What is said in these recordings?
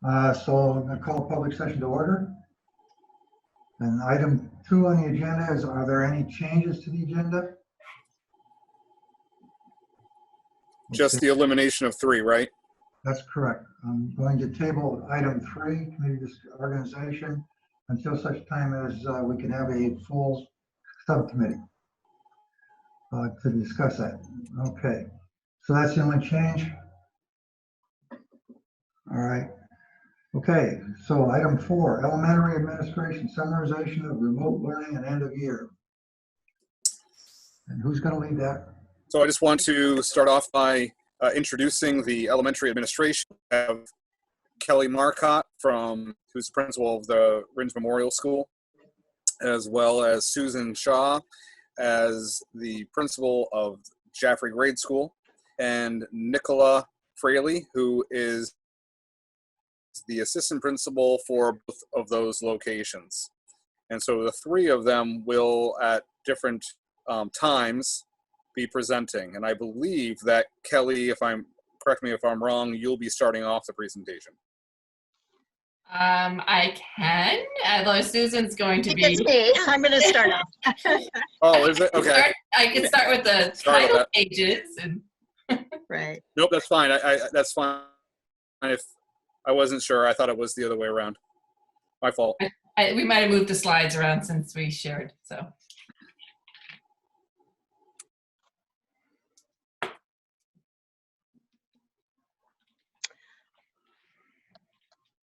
So I'm going to call public session to order. And item 2 on the agenda is, are there any changes to the agenda? Just the elimination of 3, right? That's correct. I'm going to table item 3, committee organization, until such time as we can have a full subcommittee to discuss that. Okay, so that's the only change. All right. Okay, so item 4, elementary administration, summarization of remote learning and end of year. And who's going to lead that? So I just want to start off by introducing the elementary administration. We have Kelly Marcotte, who's principal of the Rindge Memorial School, as well as Susan Shaw as the principal of Jaffrey Grade School, and Nicola Fraley, who is the assistant principal for both of those locations. And so the 3 of them will, at different times, be presenting. And I believe that Kelly, correct me if I'm wrong, you'll be starting off the presentation. I can, although Susan's going to be. It's me. I'm going to start off. Oh, is it? Okay. I can start with the title pages. And right. Nope, that's fine. That's fine. If I wasn't sure, I thought it was the other way around. My fault. We might have moved the slides around since we shared, so.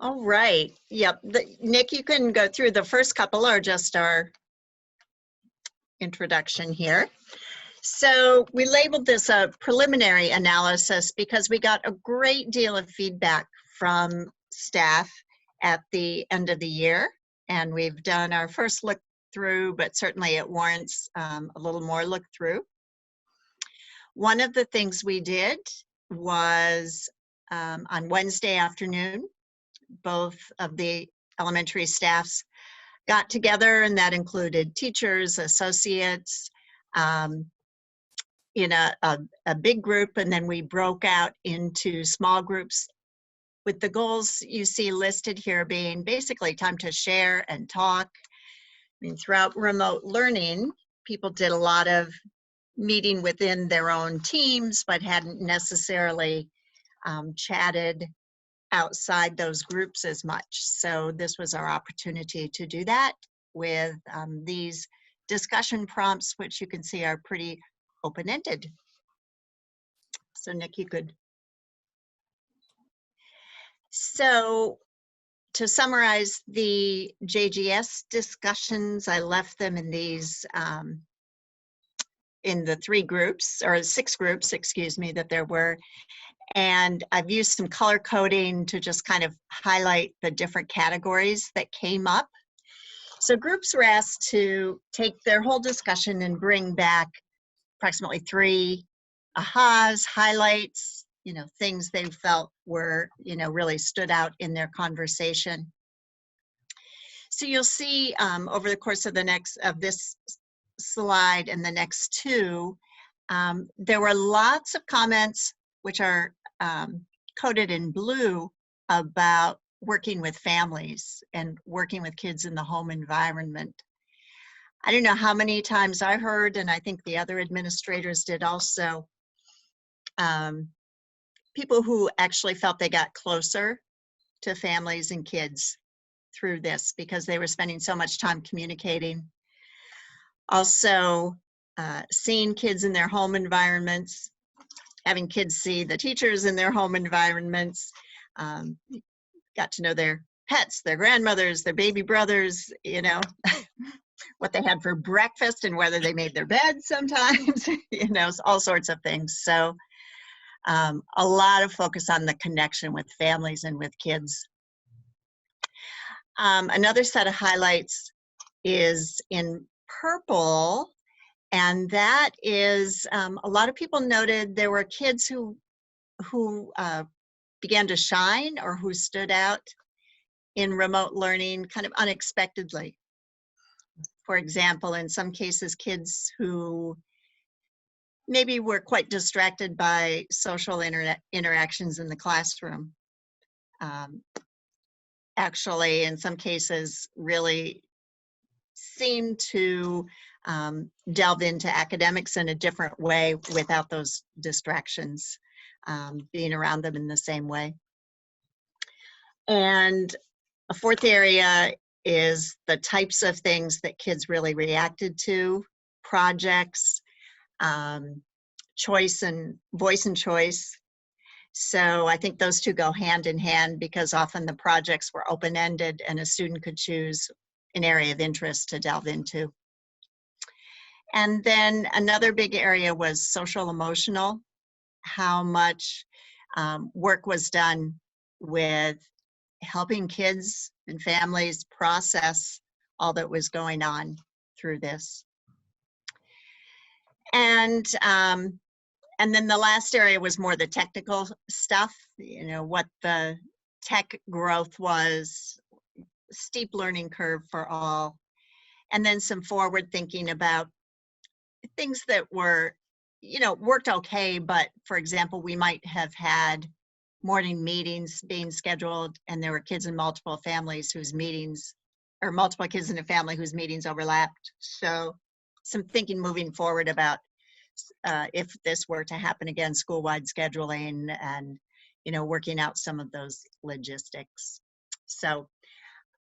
All right. Yep. Nick, you can go through the first couple or just our introduction here. So we labeled this a preliminary analysis because we got a great deal of feedback from staff at the end of the year. And we've done our first look through, but certainly it warrants a little more look through. One of the things we did was on Wednesday afternoon, both of the elementary staffs got together, and that included teachers, associates, in a big group, and then we broke out into small groups with the goals you see listed here being basically time to share and talk. I mean, throughout remote learning, people did a lot of meeting within their own teams, but hadn't necessarily chatted outside those groups as much. So this was our opportunity to do that with these discussion prompts, which you can see are pretty open-ended. So Nick, you could. So to summarize the JGS discussions, I left them in these in the 3 groups, or 6 groups, excuse me, that there were. And I've used some color coding to just kind of highlight the different categories that came up. So groups were asked to take their whole discussion and bring back approximately 3 ahas, highlights, things they felt were, really stood out in their conversation. So you'll see over the course of this slide and the next 2, there were lots of comments which are coded in blue about working with families and working with kids in the home environment. I don't know how many times I heard, and I think the other administrators did also, people who actually felt they got closer to families and kids through this because they were spending so much time communicating. Also, seeing kids in their home environments, having kids see the teachers in their home environments, got to know their pets, their grandmothers, their baby brothers, what they had for breakfast and whether they made their beds sometimes, all sorts of things. So a lot of focus on the connection with families and with kids. Another set of highlights is in purple, and that is a lot of people noted there were kids who began to shine or who stood out in remote learning kind of unexpectedly. For example, in some cases, kids who maybe were quite distracted by social interactions in the classroom actually, in some cases, really seem to delve into academics in a different way without those distractions being around them in the same way. And a fourth area is the types of things that kids really reacted to, projects, choice and voice and choice. So I think those two go hand in hand because often the projects were open-ended and a student could choose an area of interest to delve into. And then another big area was social emotional, how much work was done with helping kids and families process all that was going on through this. And then the last area was more the technical stuff, you know, what the tech growth was, steep learning curve for all, and then some forward thinking about things that were, you know, worked okay, but for example, we might have had morning meetings being scheduled and there were kids in multiple families whose meetings, or multiple kids in a family whose meetings overlapped. So some thinking moving forward about if this were to happen again, school-wide scheduling and, you know, working out some of those logistics. So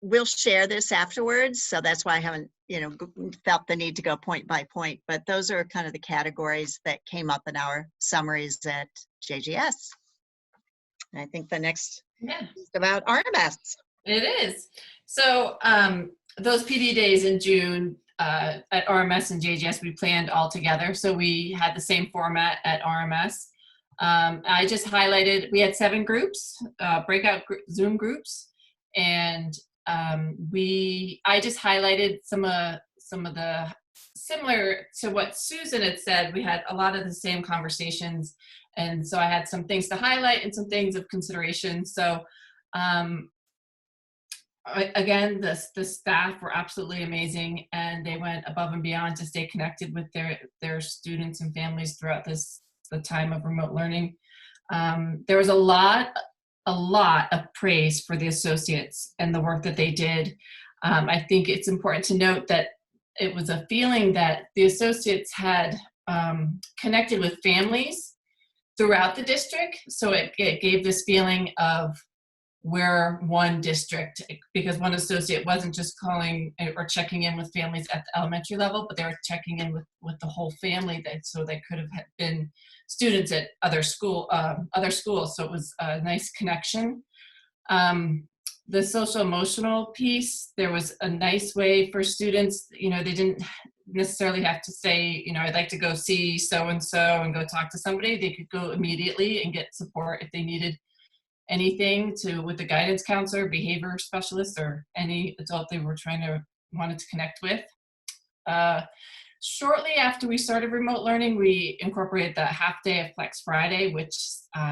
we'll share this afterwards. So that's why I haven't, you know, felt the need to go point by point, but those are kind of the categories that came up in our summaries at JGS. And I think the next is about RMS. It is. So those PD days in June at RMS and JGS, we planned all together. So we had the same format at RMS. I just highlighted, we had 7 groups, breakout Zoom groups. And I just highlighted some of the, similar to what Susan had said, we had a lot of the same conversations. And so I had some things to highlight and some things of consideration. So again, the staff were absolutely amazing and they went above and beyond to stay connected with their students and families throughout the time of remote learning. There was a lot of praise for the associates and the work that they did. I think it's important to note that it was a feeling that the associates had connected with families throughout the district. So it gave this feeling of we're one district, because one associate wasn't just calling or checking in with families at the elementary level, but they were checking in with the whole family. So they could have been students at other schools. So it was a nice connection. The social emotional piece, there was a nice way for students, you know, they didn't necessarily have to say, you know, I'd like to go see so-and-so and go talk to somebody. They could go immediately and get support if they needed anything with the guidance counselor, behavior specialist, or any adult they wanted to connect with. Shortly after we started remote learning, we incorporated the half day of Flex Friday, which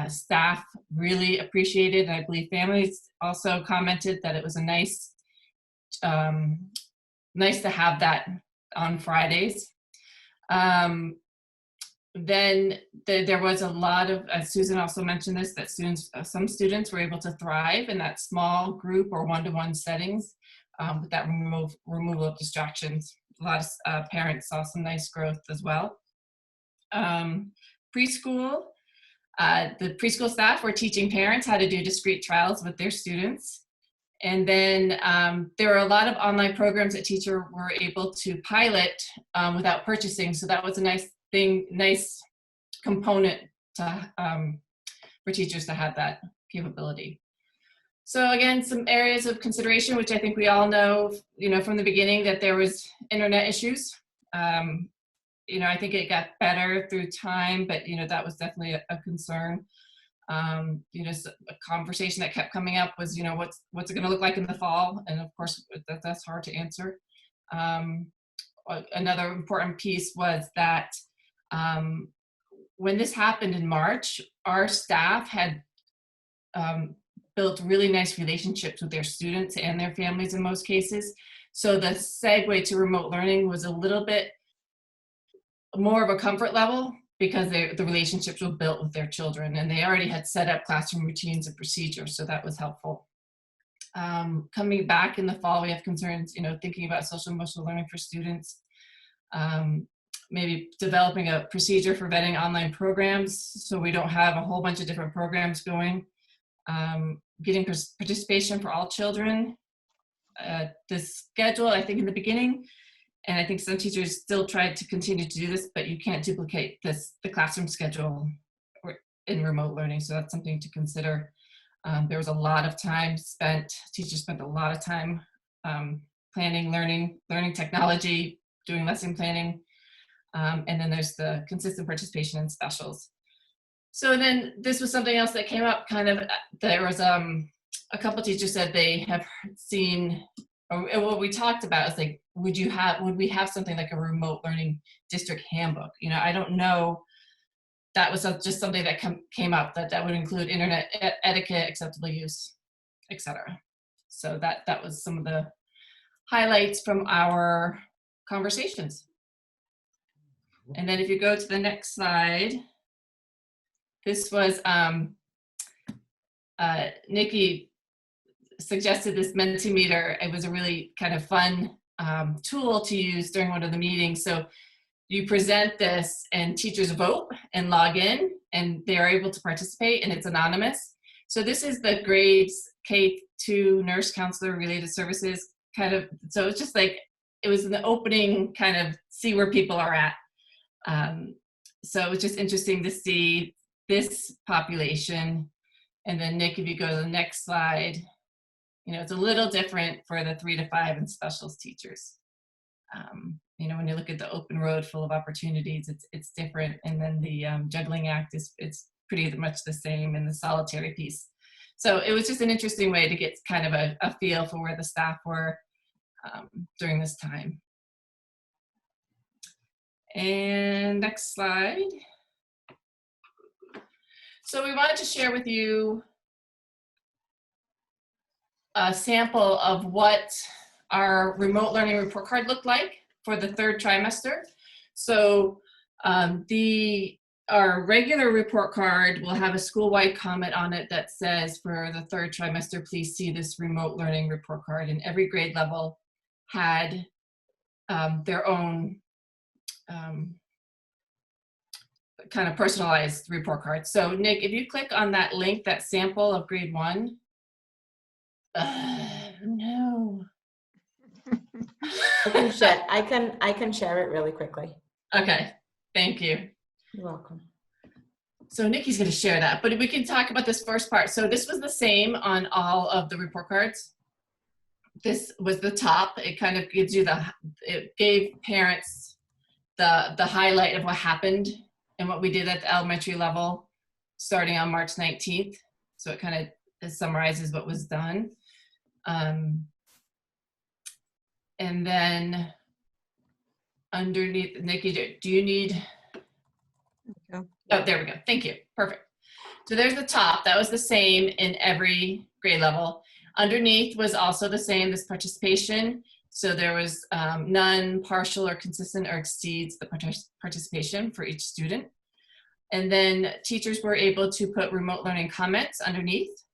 staff really appreciated. And I believe families also commented that it was a nice to have that on Fridays. Then there was a lot of, as Susan also mentioned this, that some students were able to thrive in that small group or one-to-one settings with that removal of distractions. A lot of parents saw some nice growth as well. Preschool, the preschool staff were teaching parents how to do discrete trials with their students. And then there were a lot of online programs that teachers were able to pilot without purchasing. So that was a nice component for teachers to have that capability. So again, some areas of consideration, which I think we all know, you know, from the beginning, that there was internet issues. You know, I think it got better through time, but you know, that was definitely a concern. You know, a conversation that kept coming up was, you know, what's it going to look like in the fall? And of course, that's hard to answer. Another important piece was that when this happened in March, our staff had built really nice relationships with their students and their families in most cases. So the segue to remote learning was a little bit more of a comfort level because the relationships were built with their children and they already had set up classroom routines and procedures. So that was helpful. Coming back in the fall, we have concerns, thinking about social emotional learning for students. Maybe developing a procedure for vetting online programs so we don't have a whole bunch of different programs going. Getting participation for all children. The schedule, I think in the beginning, and I think some teachers still tried to continue to do this, but you can't duplicate the classroom schedule in remote learning, so that's something to consider. There was a lot of time spent, teachers spent a lot of time planning, learning technology, doing lesson planning, and then there's the consistent participation in specials. So then this was something else that came up there was a couple teachers said they have seen, or what we talked about is like, would we have something like a remote learning district handbook? I don't know. That was just something that came up that would include internet etiquette, acceptable use, etc. So that was some of the highlights from our conversations. And then if you go to the next slide, this was Nikki suggested this Mentimeter. It was a really kind of fun tool to use during one of the meetings. So you present this and teachers vote and log in and they're able to participate and it's anonymous. So this is the grades K-2 nurse counselor related services so it's just like, it was an opening kind of see where people are at. So it was just interesting to see this population. And then Nick, if you go to the next slide, it's a little different for the 3 to 5 and specials teachers. When you look at the open road full of opportunities, it's different. And then the juggling act it's pretty much the same in the solitary piece. So it was just an interesting way to get kind of a feel for where the staff were during this time. And next slide. So we wanted to share with you a sample of what our remote learning report card looked like for the 3rd trimester. So our regular report card will have a school-wide comment on it that says, for the 3rd trimester, please see this remote learning report card. And every grade level had their own kind of personalized report card. So Nick, if you click on that link, that sample of grade 1, no. I can share it really quickly. Okay, thank you. You're welcome. So Nikki's going to share that, but we can talk about this first part. So this was the same on all of the report cards. This was the top. It kind of gives you it gave parents the highlight of what happened and what we did at the elementary level starting on March 19th. So it kind of summarizes what was done. And then underneath, Nikki, do you need? Oh, there we go. Thank you. Perfect. So there's the top. That was the same in every grade level. Underneath was also the same, this participation. So there was none, partial, or consistent, or exceeds the participation for each student. And then teachers were able to put remote learning comments underneath.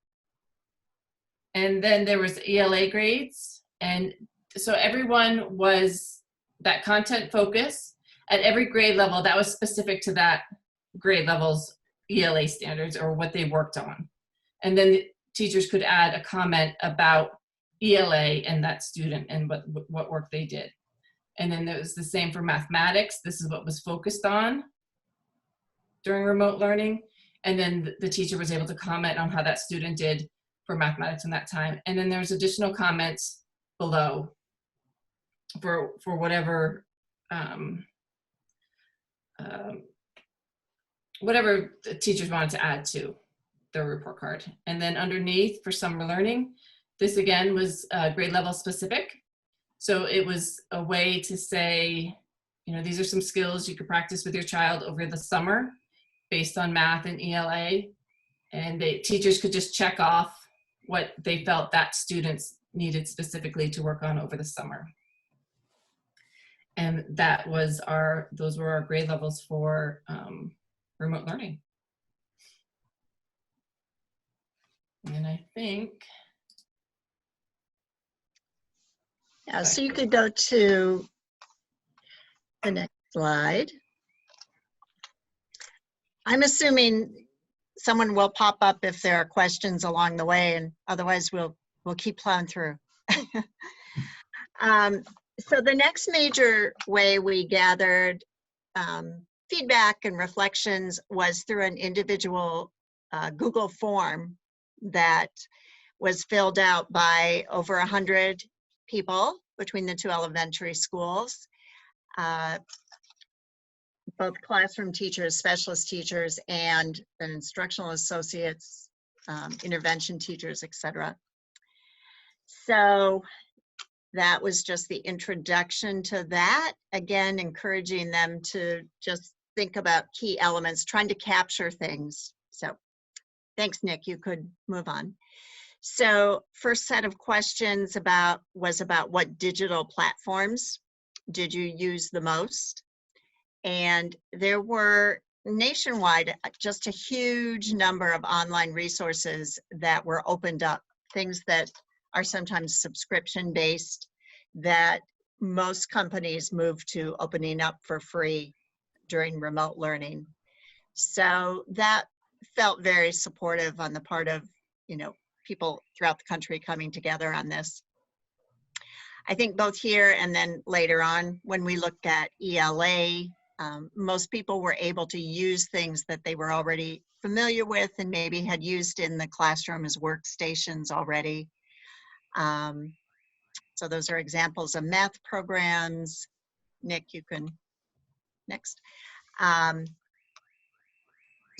And then there was ELA grades. And so everyone was that content focus at every grade level that was specific to that grade level's ELA standards or what they worked on. And then the teachers could add a comment about ELA and that student and what work they did. And then it was the same for mathematics. This is what was focused on during remote learning. And then the teacher was able to comment on how that student did for mathematics in that time. And then there's additional comments below for whatever whatever the teachers wanted to add to their report card. And then underneath for summer learning, this again was grade level specific. So it was a way to say, these are some skills you could practice with your child over the summer based on math and ELA. And teachers could just check off what they felt that students needed specifically to work on over the summer. And those were our grade levels for remote learning. And I think Yeah, so you could go to the next slide. I'm assuming someone will pop up if there are questions along the way, and otherwise we'll keep plowing through. So the next major way we gathered feedback and reflections was through an individual Google form that was filled out by over 100 people between the two elementary schools, both classroom teachers, specialist teachers, and then instructional associates, intervention teachers, etc. So that was just the introduction to that. Again, encouraging them to just think about key elements, trying to capture things. So thanks, Nick. You could move on. So first set of questions was about what digital platforms did you use the most? And there were nationwide just a huge number of online resources that were opened up, things that are sometimes subscription based that most companies moved to opening up for free during remote learning. So that felt very supportive on the part of, people throughout the country coming together on this. I think both here and then later on when we looked at ELA, most people were able to use things that they were already familiar with and maybe had used in the classroom as workstations already. So those are examples of math programs. Nick, you can, next.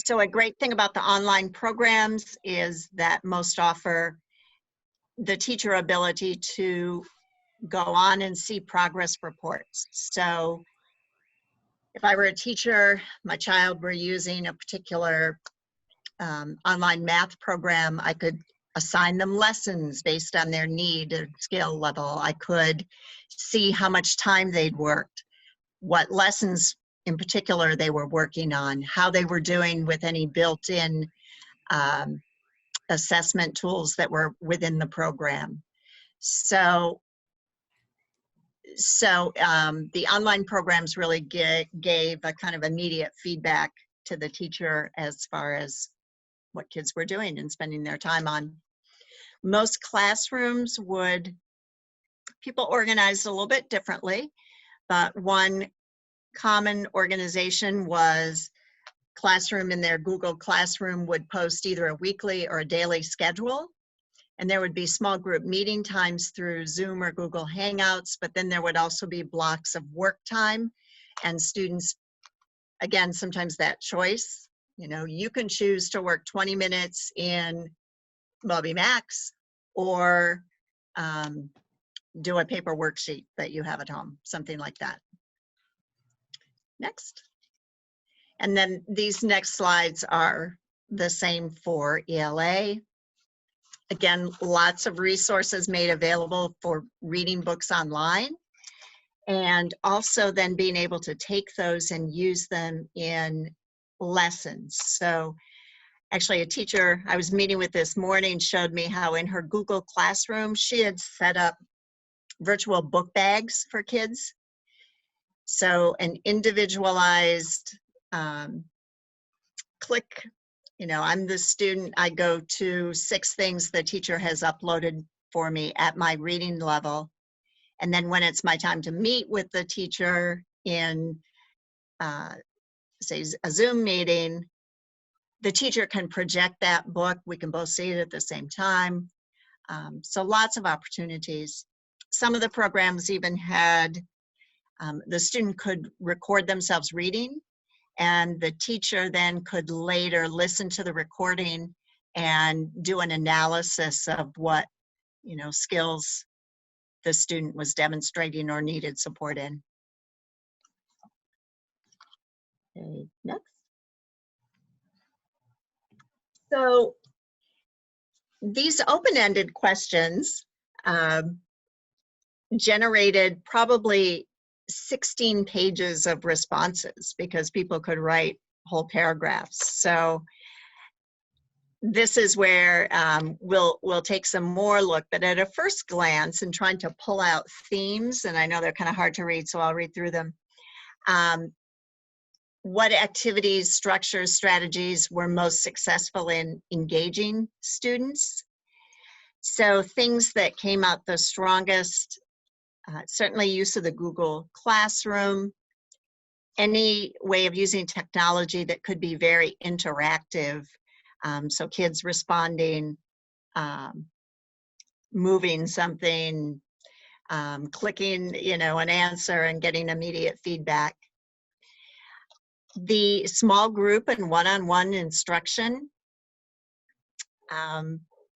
So a great thing about the online programs is that most offer the teacher ability to go on and see progress reports. So if I were a teacher, my child were using a particular online math program, I could assign them lessons based on their need or skill level. I could see how much time they'd worked, what lessons in particular they were working on, how they were doing with any built-in assessment tools that were within the program. So the online programs really gave a kind of immediate feedback to the teacher as far as what kids were doing and spending their time on. Most classrooms people organized a little bit differently, but one common organization was Classroom in their Google Classroom would post either a weekly or a daily schedule. And there would be small group meeting times through Zoom or Google Hangouts, but then there would also be blocks of work time and students, again, sometimes that choice, you can choose to work 20 minutes in Moby Max or do a paper worksheet that you have at home, something like that. Next. And then these next slides are the same for ELA. Again, lots of resources made available for reading books online, and also then being able to take those and use them in lessons. So actually a teacher I was meeting with this morning showed me how in her Google Classroom, she had set up virtual book bags for kids. So an individualized click, I'm the student, I go to 6 things the teacher has uploaded for me at my reading level. And then when it's my time to meet with the teacher in, say, a Zoom meeting, the teacher can project that book. We can both see it at the same time. So lots of opportunities. Some of the programs even had, the student could record themselves reading, and the teacher then could later listen to the recording and do an analysis of what, skills the student was demonstrating or needed support in. Okay, next. So these open-ended questions generated probably 16 pages of responses because people could write whole paragraphs. So this is where we'll take some more look, but at a first glance and trying to pull out themes, and I know they're kind of hard to read, so I'll read through them. What activities, structures, strategies were most successful in engaging students? So things that came out the strongest, certainly use of the Google Classroom, any way of using technology that could be very interactive. So kids responding, moving something, clicking, an answer and getting immediate feedback. The small group and one-on-one instruction.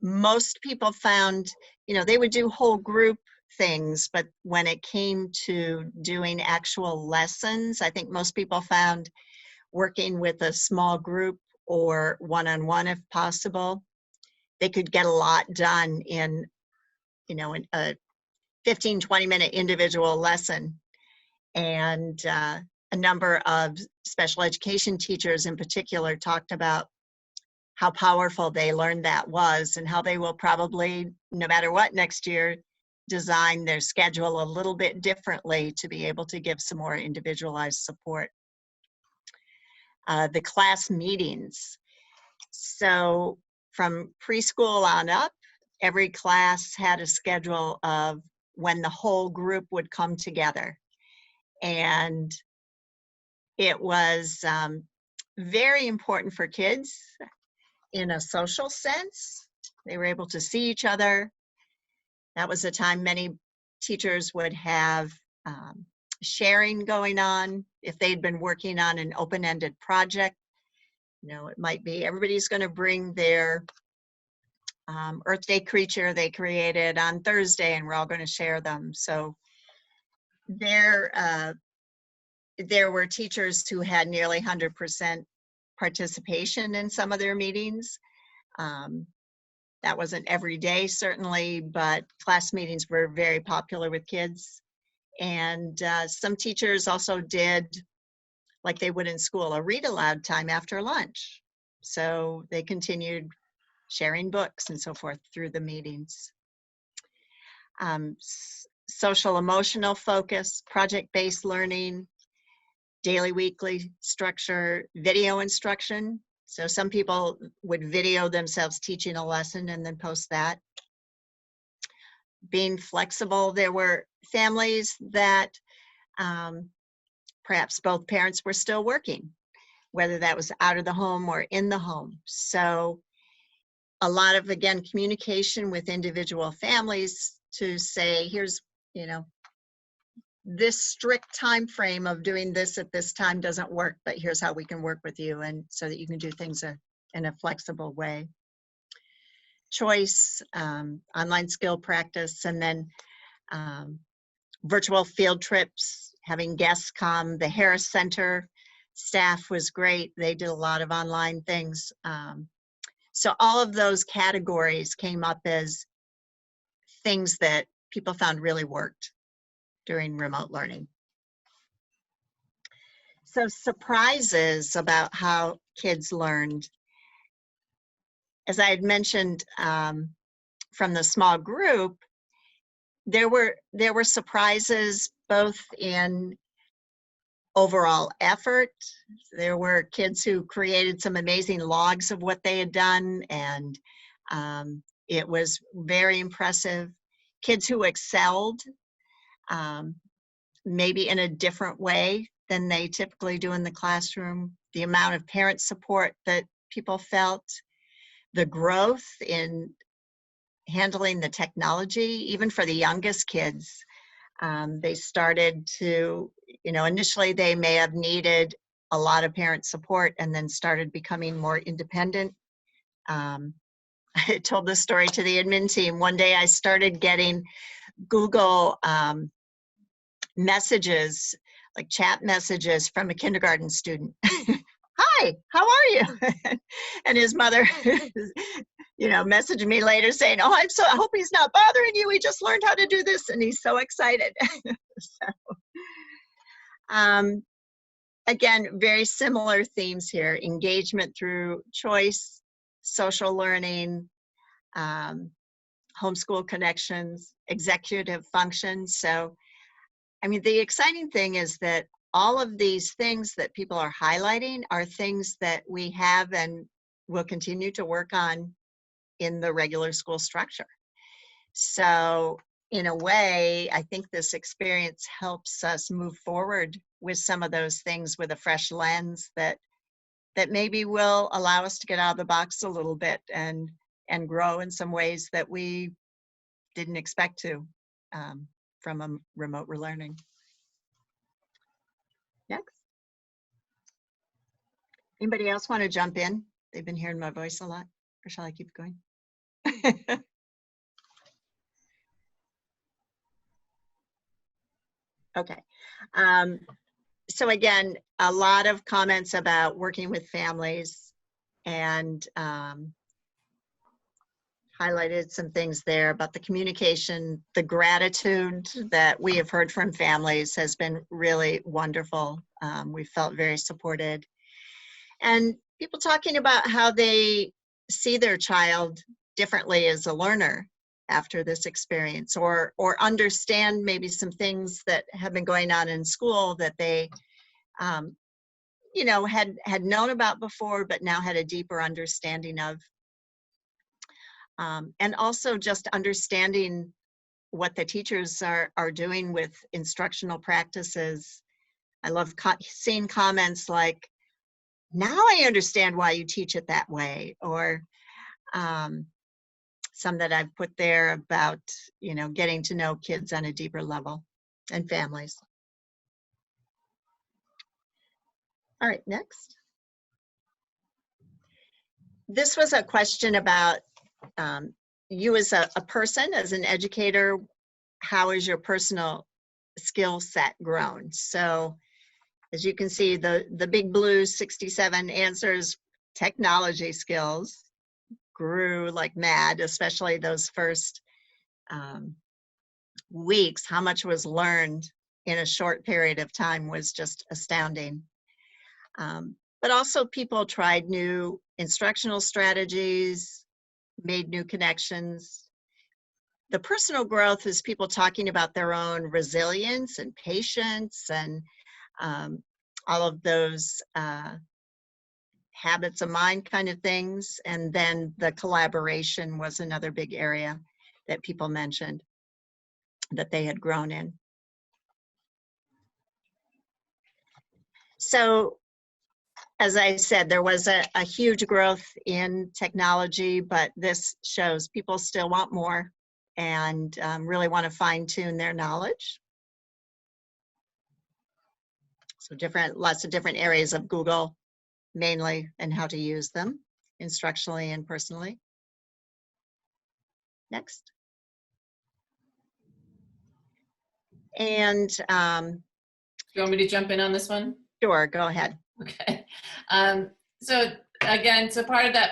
Most people found, they would do whole group things, but when it came to doing actual lessons, I think most people found working with a small group or one-on-one if possible, they could get a lot done in a 15-20 minute individual lesson. And a number of special education teachers in particular talked about how powerful they learned that was, and how they will probably, no matter what, next year design their schedule a little bit differently to be able to give some more individualized support. The class meetings. So from preschool on up, every class had a schedule of when the whole group would come together. And it was very important for kids in a social sense. They were able to see each other. That was a time many teachers would have sharing going on. If they'd been working on an open-ended project, it might be everybody's going to bring their Earth Day creature they created on Thursday, and we're all going to share them. So there were teachers who had nearly 100% participation in some of their meetings. That wasn't every day, certainly, but class meetings were very popular with kids. And some teachers also did, like they would in school, a read aloud time after lunch. So they continued sharing books and so forth through the meetings. Social emotional focus, project-based learning, daily, weekly structure, video instruction. So some people would video themselves teaching a lesson and then post that. Being flexible, there were families that perhaps both parents were still working, whether that was out of the home or in the home. So a lot of, again, communication with individual families to say, here's, this strict time frame of doing this at this time doesn't work, but here's how we can work with you, and so that you can do things in a flexible way. Choice, online skill practice, and then virtual field trips, having guests come. The Harris Center staff was great. They did a lot of online things. So all of those categories came up as things that people found really worked during remote learning. So surprises about how kids learned. As I had mentioned from the small group, there were surprises both in overall effort. There were kids who created some amazing logs of what they had done, and it was very impressive. Kids who excelled, maybe in a different way than they typically do in the classroom. The amount of parent support that people felt, the growth in handling the technology, even for the youngest kids. They started to, initially they may have needed a lot of parent support and then started becoming more independent. I told this story to the admin team. One day I started getting Google messages, like chat messages from a kindergarten student. Hi, how are you? And his mother, messaged me later saying, oh, I hope he's not bothering you. He just learned how to do this and he's so excited. Again, very similar themes here. Engagement through choice, social learning, homeschool connections, executive functions. So, I mean, the exciting thing is that all of these things that people are highlighting are things that we have and will continue to work on in the regular school structure. So in a way, I think this experience helps us move forward with some of those things with a fresh lens that maybe will allow us to get out of the box a little bit and grow in some ways that we didn't expect to from a remote learning. Next. Anybody else want to jump in? They've been hearing my voice a lot, or shall I keep going? Okay. So again, a lot of comments about working with families, and highlighted some things there about the communication. The gratitude that we have heard from families has been really wonderful. We felt very supported. And people talking about how they see their child differently as a learner after this experience, or understand maybe some things that have been going on in school that they you know, had known about before, but now had a deeper understanding of. And also just understanding what the teachers are doing with instructional practices. I love seeing comments like, now I understand why you teach it that way, or some that I've put there about, you know, getting to know kids on a deeper level and families. All right, next. This was a question about you as a person, as an educator. How is your personal skill set grown? So as you can see, the big blue 67 answers, technology skills grew like mad, especially those first weeks. How much was learned in a short period of time was just astounding. But also people tried new instructional strategies, made new connections. The personal growth is people talking about their own resilience and patience and all of those habits of mind kind of things. And then the collaboration was another big area that people mentioned that they had grown in. So as I said, there was a huge growth in technology, but this shows people still want more and really want to fine tune their knowledge. So lots of different areas of Google mainly, and how to use them instructionally and personally. Next. And You want me to jump in on this one? sure, go ahead. Okay. So again, so part of that,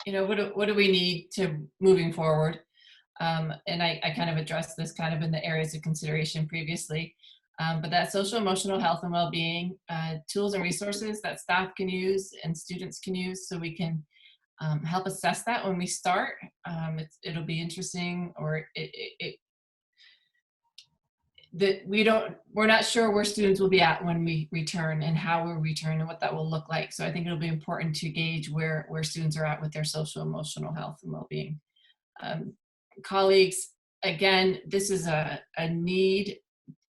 you know, what do we need to moving forward? And I kind of addressed this kind of in the areas of consideration previously, but that social emotional health and well-being, tools and resources that staff can use and students can use, so we can help assess that when we start. It'll be interesting, or we're not sure where students will be at when we return and how we'll return and what that will look like. So I think it'll be important to gauge where students are at with their social emotional health and well-being. Colleagues, again, this is a need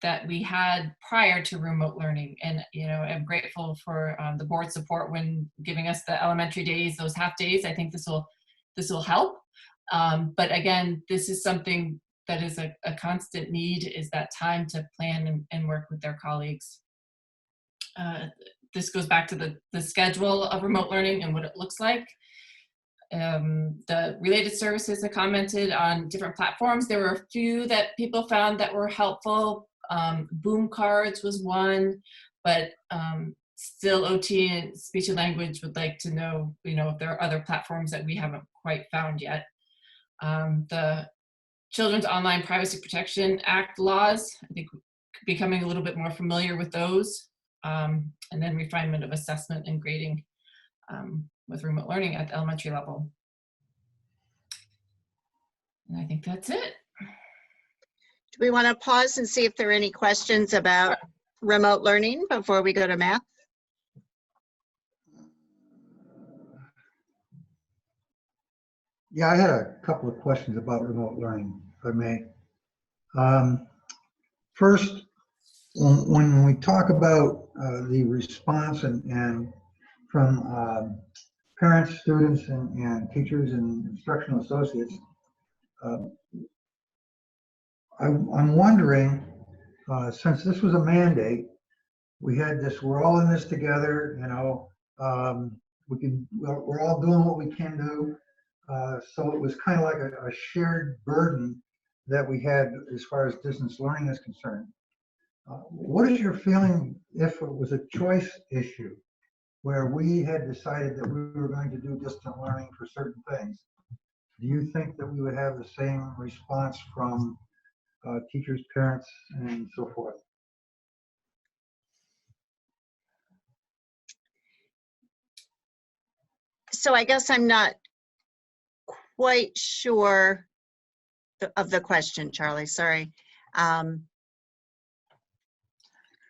that we had prior to remote learning, and you know, I'm grateful for the board support when giving us the elementary days, those half days. I think this will help, but again, this is something that is a constant need, is that time to plan and work with their colleagues. This goes back to the schedule of remote learning and what it looks like. The related services I commented on different platforms. There were a few that people found that were helpful. Boom cards was one, but still OT and speech and language would like to know, you know, if there are other platforms that we haven't quite found yet. The Children's Online Privacy Protection Act laws, I think becoming a little bit more familiar with those, and then refinement of assessment and grading with remote learning at the elementary level. And I think that's it. Do we want to pause and see if there are any questions about remote learning before we go to math? Yeah, I had a couple of questions about remote learning, if I may. First, when we talk about the response and from parents, students, and teachers and instructional associates, I'm wondering, since this was a mandate, we had this, we're all in this together, you know, we're all doing what we can do. So it was kind of like a shared burden that we had as far as distance learning is concerned. What is your feeling if it was a choice issue where we had decided that we were going to do distant learning for certain things? Do you think that we would have the same response from teachers, parents, and so forth? So I guess I'm not quite sure of the question, Charlie, sorry. Are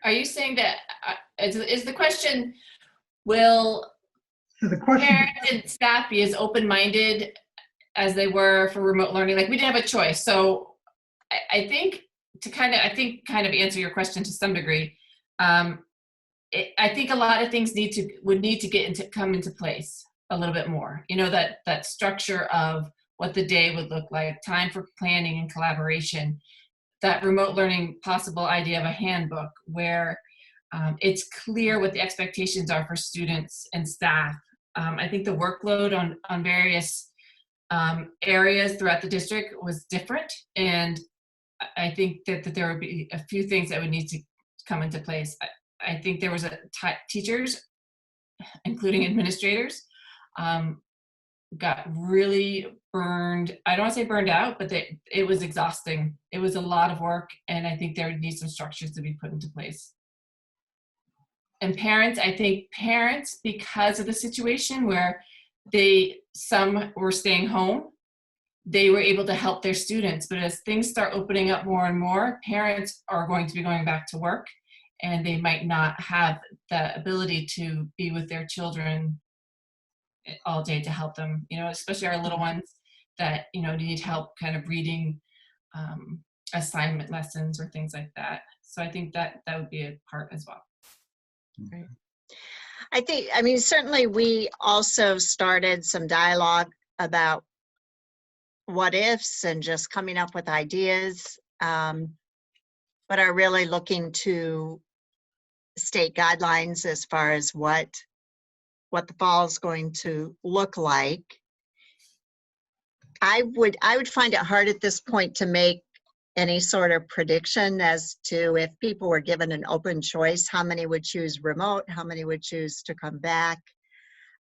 you saying that, is the question, will So the question, parents and staff be as open-minded as they were for remote learning? Like, we didn't have a choice. So I think to kind of answer your question to some degree, I think a lot of things would need to come into place a little bit more. You know, that structure of what the day would look like, time for planning and collaboration, that remote learning possible idea of a handbook where it's clear what the expectations are for students and staff. I think the workload on various areas throughout the district was different, and I think that there would be a few things that would need to come into place. I think there was teachers, including administrators, got really burned. I don't want to say burned out, but it was exhausting. It was a lot of work, and I think there would need some structures to be put into place. And parents, I think parents, because of the situation where some were staying home, they were able to help their students. But as things start opening up more and more, parents are going to be going back to work, and they might not have the ability to be with their children all day to help them, you know, especially our little ones that, you know, need help kind of reading assignment lessons or things like that. So I think that would be a part as well. Right. I mean, certainly we also started some dialogue about what ifs and just coming up with ideas, but are really looking to state guidelines as far as what the fall is going to look like. I would find it hard at this point to make any sort of prediction as to if people were given an open choice, how many would choose remote, how many would choose to come back.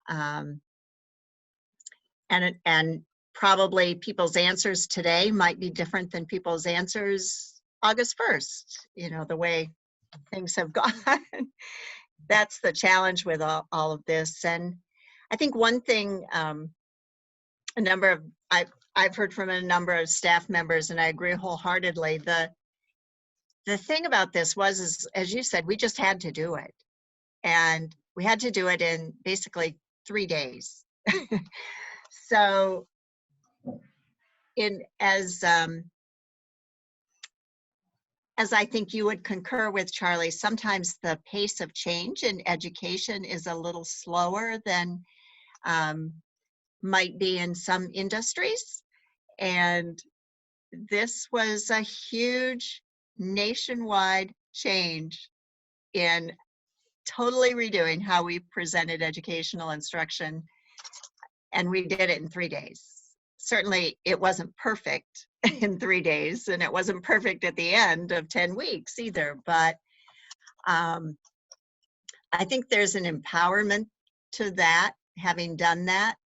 And probably people's answers today might be different than people's answers August 1st, you know, the way things have gone. That's the challenge with all of this. And I think one thing I've heard from a number of staff members, and I agree wholeheartedly, the thing about this was, as you said, we just had to do it. And we had to do it in basically 3 days. So as I think you would concur with Charlie, sometimes the pace of change in education is a little slower than might be in some industries. And this was a huge nationwide change in totally redoing how we presented educational instruction. And we did it in 3 days. Certainly it wasn't perfect in 3 days, and it wasn't perfect at the end of 10 weeks either, but I think there's an empowerment to that, having done that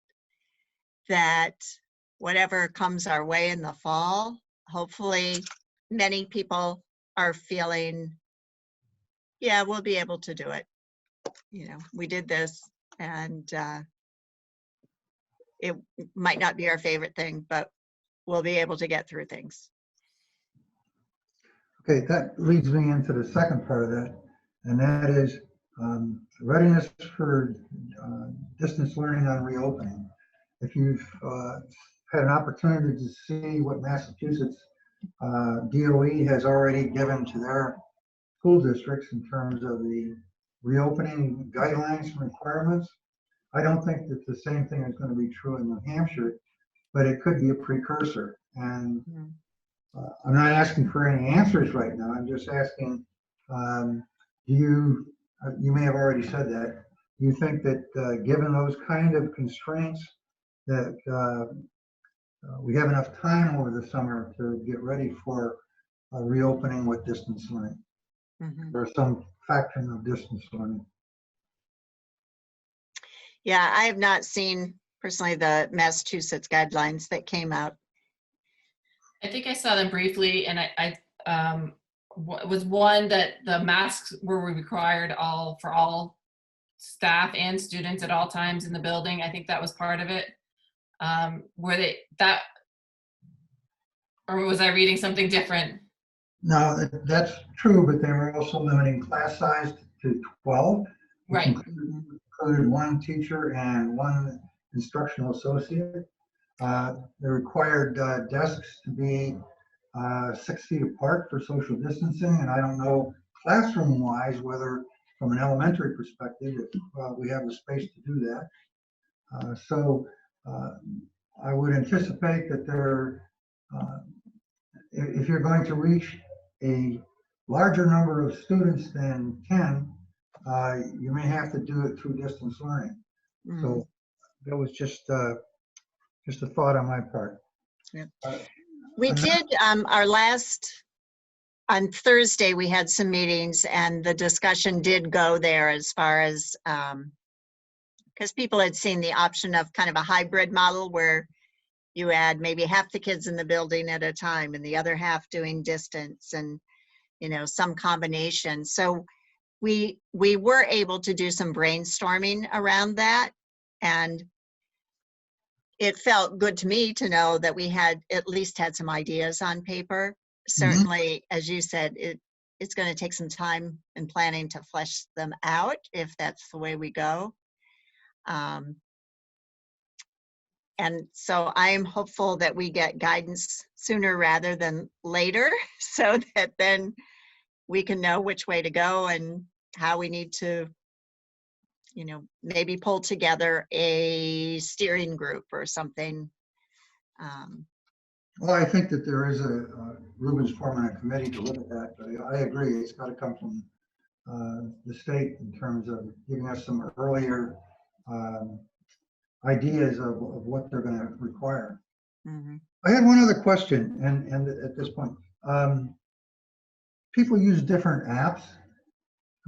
whatever comes our way in the fall, hopefully many people are feeling, yeah, we'll be able to do it. You know, we did this, and it might not be our favorite thing, but we'll be able to get through things. Okay, that leads me into the second part of that, and that is readiness for distance learning on reopening. If you've had an opportunity to see what Massachusetts DOE has already given to their school districts in terms of the reopening guidelines and requirements, I don't think that the same thing is going to be true in New Hampshire, but it could be a precursor. And I'm not asking for any answers right now. I'm just asking, you may have already said that. Do you think that given those kind of constraints that we have enough time over the summer to get ready for reopening with distance learning or some fraction of distance learning? Yeah, I have not seen personally the Massachusetts guidelines that came out. I think I saw them briefly, and was one that the masks were required for all staff and students at all times in the building. I think that was part of it. Or was I reading something different? No, that's true, but they were also limiting class size to 12, which Right. included one teacher and one instructional associate. They required desks to be 6 feet apart for social distancing, and I don't know classroom-wise whether, from an elementary perspective, if we have the space to do that. So I would anticipate that if you're going to reach a larger number of students than 10, you may have to do it through distance learning. So that was just a thought on my part. Yeah. We did on Thursday, we had some meetings and the discussion did go there as far as, because people had seen the option of kind of a hybrid model where you had maybe half the kids in the building at a time and the other half doing distance and, you know, some combination. So we were able to do some brainstorming around that. And it felt good to me to know that we had at least had some ideas on paper. Certainly, as you said, it's going to take some time and planning to flesh them out if that's the way we go. And so I am hopeful that we get guidance sooner rather than later so that then we can know which way to go and how we need to, you know, maybe pull together a steering group or something. Well, I think that there is Ruben's forming a committee to look at that, but I agree, it's got to come from the state in terms of giving us some earlier ideas of what they're going to require. I had one other question, and at this point, people use different apps,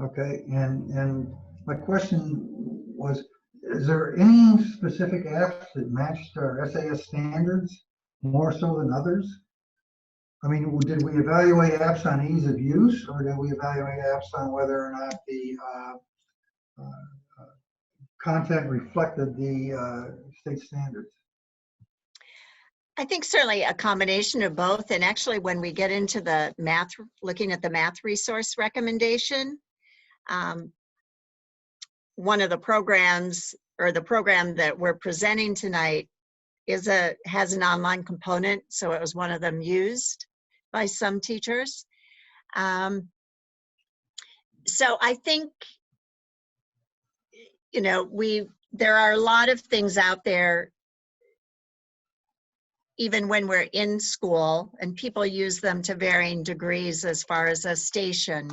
okay, and my question was, is there any specific apps that matched our SAS standards more so than others? I mean, did we evaluate apps on ease of use, or did we evaluate apps on whether or not the content reflected the state standards? I think certainly a combination of both. And actually, when we get into the math, looking at the math resource recommendation, one of the programs or the program that we're presenting tonight has an online component. So it was one of them used by some teachers. So I think, you know, there are a lot of things out there, even when we're in school, and people use them to varying degrees as far as a station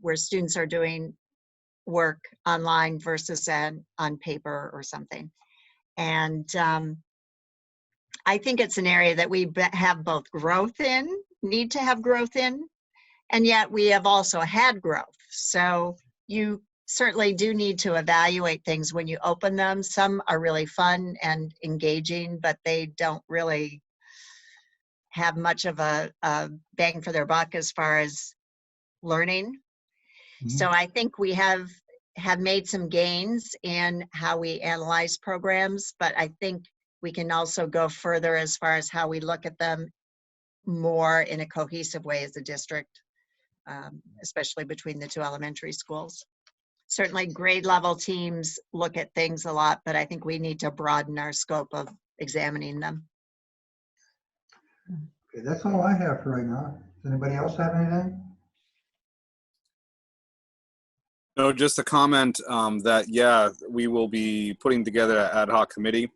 where students are doing work online versus on paper or something. And I think it's an area that we have both growth in, need to have growth in, and yet we have also had growth. So you certainly do need to evaluate things when you open them. Some are really fun and engaging, but they don't really have much of a bang for their buck as far as learning. So I think we have have made some gains in how we analyze programs, but I think we can also go further as far as how we look at them more in a cohesive way as a district, especially between the two elementary schools. Certainly grade level teams look at things a lot, but I think we need to broaden our scope of examining them. Okay, that's all I have for right now. Does anybody else have anything? No, just a comment that, yeah, we will be putting together an ad hoc committee.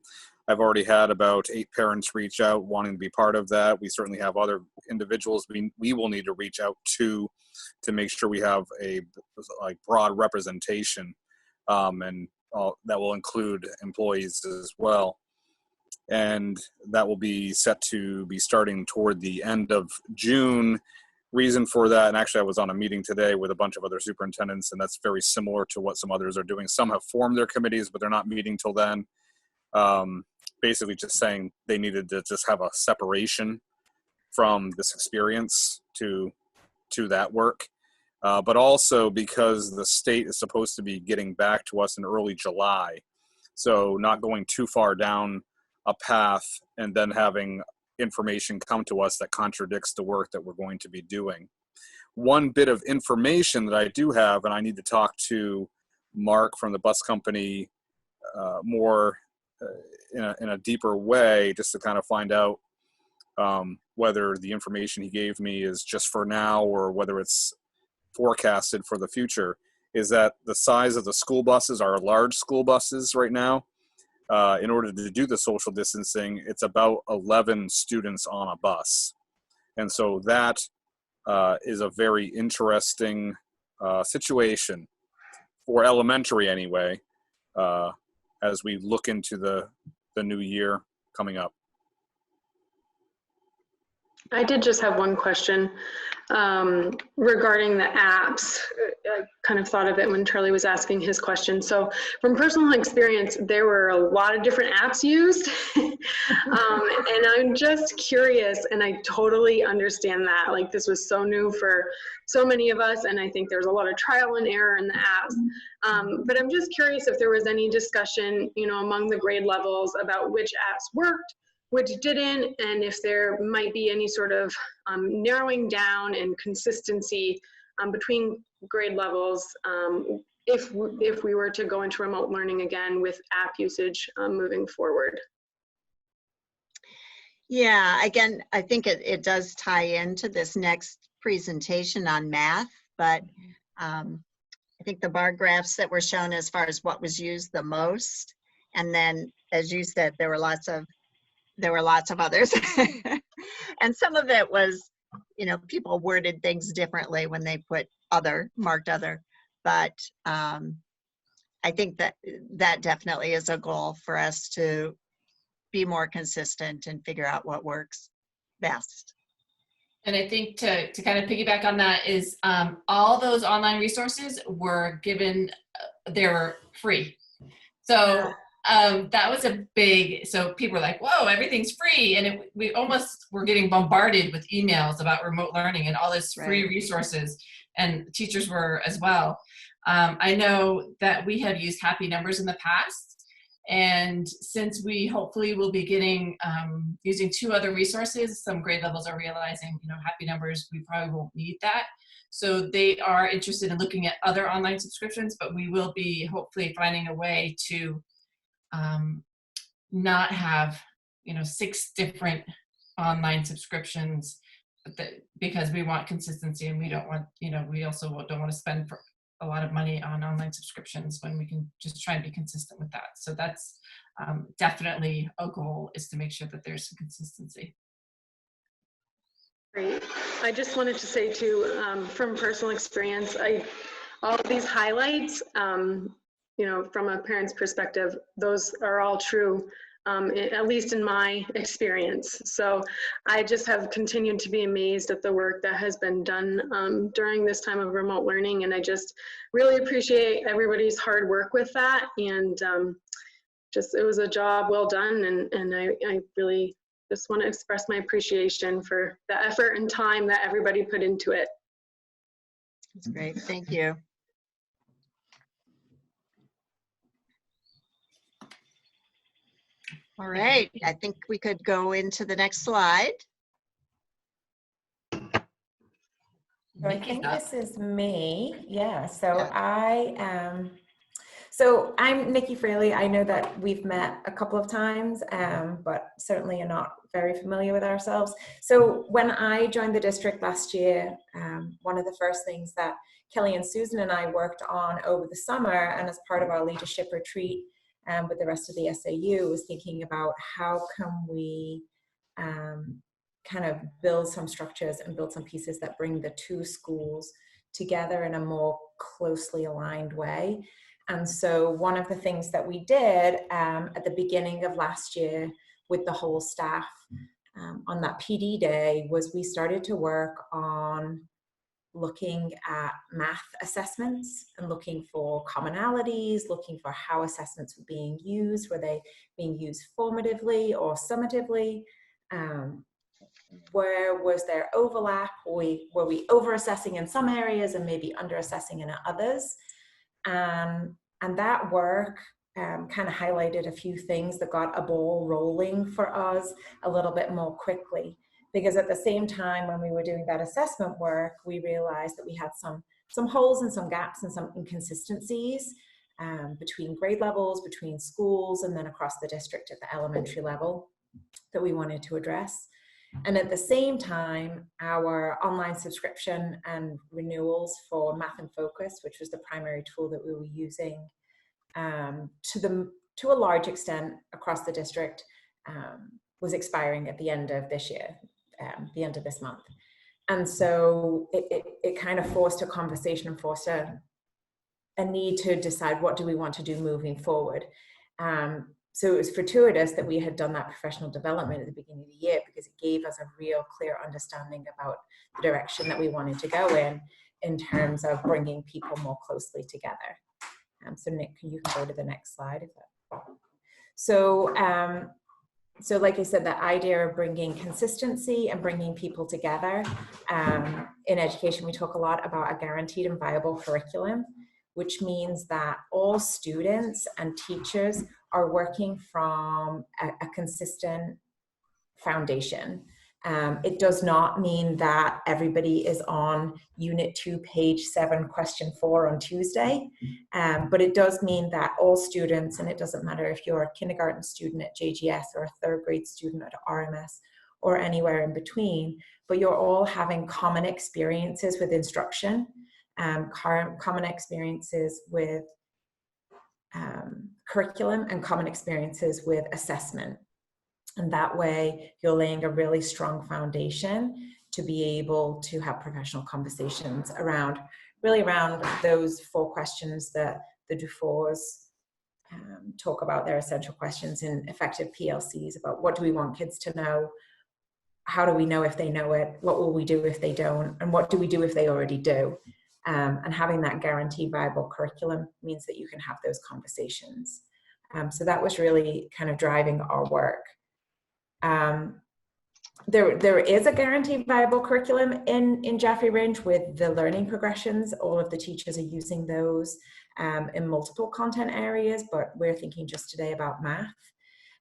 I've already had about 8 parents reach out wanting to be part of that. We certainly have other individuals we will need to reach out to make sure we have a broad representation, and that will include employees as well. And that will be set to be starting toward the end of June. Reason for that, and actually I was on a meeting today with a bunch of other superintendents, and that's very similar to what some others are doing. Some have formed their committees, but they're not meeting till then. Basically just saying they needed to just have a separation from this experience to that work. But also because the state is supposed to be getting back to us in early July. So not going too far down a path and then having information come to us that contradicts the work that we're going to be doing. One bit of information that I do have, and I need to talk to Mark from the bus company more in a deeper way, just to kind of find out whether the information he gave me is just for now or whether it's forecasted for the future, is that the size of the school buses are large school buses right now. In order to do the social distancing, it's about 11 students on a bus. And so that is a very interesting situation for elementary anyway, as we look into the new year coming up. I did just have one question regarding the apps. I kind of thought of it when Charlie was asking his question. So from personal experience, there were a lot of different apps used. And I'm just curious, and I totally understand that. Like, this was so new for so many of us, and I think there's a lot of trial and error in the apps. But I'm just curious if there was any discussion, among the grade levels about which apps worked, which didn't, and if there might be any sort of narrowing down and consistency between grade levels if we were to go into remote learning again with app usage moving forward. Yeah, again, I think it does tie into this next presentation on math, but I think the bar graphs that were shown as far as what was used the most, and then, as you said, there were lots of others. And some of it was, people worded things differently when they put marked other. But I think that definitely is a goal for us to be more consistent and figure out what works best. And I think to kind of piggyback on that is all those online resources were given, they're free. So that was a big, so people were like, whoa, everything's free. And we almost were getting bombarded with emails about remote learning and all this free resources, and teachers were as well. I know that we have used Happy Numbers in the past. And since we hopefully will be getting, using 2 other resources, some grade levels are realizing, Happy Numbers, we probably won't need that. So they are interested in looking at other online subscriptions, but we will be hopefully finding a way to not have 6 different online subscriptions, because we want consistency, and we don't want we also don't want to spend for a lot of money on online subscriptions when we can just try and be consistent with that. So that's definitely a goal, is to make sure that there's some consistency. Great. I just wanted to say too, from personal experience, all of these highlights, from a parent's perspective, those are all true, at least in my experience. So I just have continued to be amazed at the work that has been done during this time of remote learning. And I just really appreciate everybody's hard work with that. And it was a job well done. And I really just want to express my appreciation for the effort and time that everybody put into it. That's great. Thank you. All right, I think we could go into the next slide. So I think this is me. Yeah. So Yeah. I am. So I'm Nikki Fraley. I know that we've met a couple of times, but certainly are not very familiar with ourselves. So when I joined the district last year, one of the first things that Kelly and Susan and I worked on over the summer, and as part of our leadership retreat with the rest of the SAU, was thinking about how can we kind of build some structures and build some pieces that bring the two schools together in a more closely aligned way. And so one of the things that we did at the beginning of last year with the whole staff on that PD day was we started to work on looking at math assessments and looking for commonalities, looking for how assessments were being used. Were they being used formatively or summatively? Where was there overlap? Were we over-assessing in some areas and maybe under-assessing in others? And that work kind of highlighted a few things that got a ball rolling for us a little bit more quickly. Because at the same time, when we were doing that assessment work, we realized that we had some holes and some gaps and some inconsistencies between grade levels, between schools, and then across the district at the elementary level that we wanted to address. And at the same time, our online subscription and renewals for Math in Focus, which was the primary tool that we were using to a large extent across the district, was expiring at the end of this year, the end of this month. And so it kind of forced a conversation and forced a need to decide what do we want to do moving forward. So it was fortuitous that we had done that professional development at the beginning of the year, because it gave us a real clear understanding about the direction that we wanted to go in terms of bringing people more closely together. So Nick, you can go to the next slide. So like I said, the idea of bringing consistency and bringing people together. In education, we talk a lot about a guaranteed and viable curriculum, which means that all students and teachers are working from a consistent foundation. It does not mean that everybody is on Unit 2, page 7, question 4 on Tuesday, but it does mean that all students, and it doesn't matter if you're a kindergarten student at JGS or a 3rd grade student at RMS or anywhere in between, but you're all having common experiences with instruction, common experiences with curriculum, and common experiences with assessment. And that way you're laying a really strong foundation to be able to have professional conversations around those 4 questions that the Dufours talk about, their essential questions in effective PLCs, about what do we want kids to know, how do we know if they know it, what will we do if they don't, and what do we do if they already do. And having that guaranteed viable curriculum means that you can have those conversations. So that was really kind of driving our work. There is a guaranteed viable curriculum in Jaffrey Ridge with the learning progressions. All of the teachers are using those in multiple content areas, but we're thinking just today about math.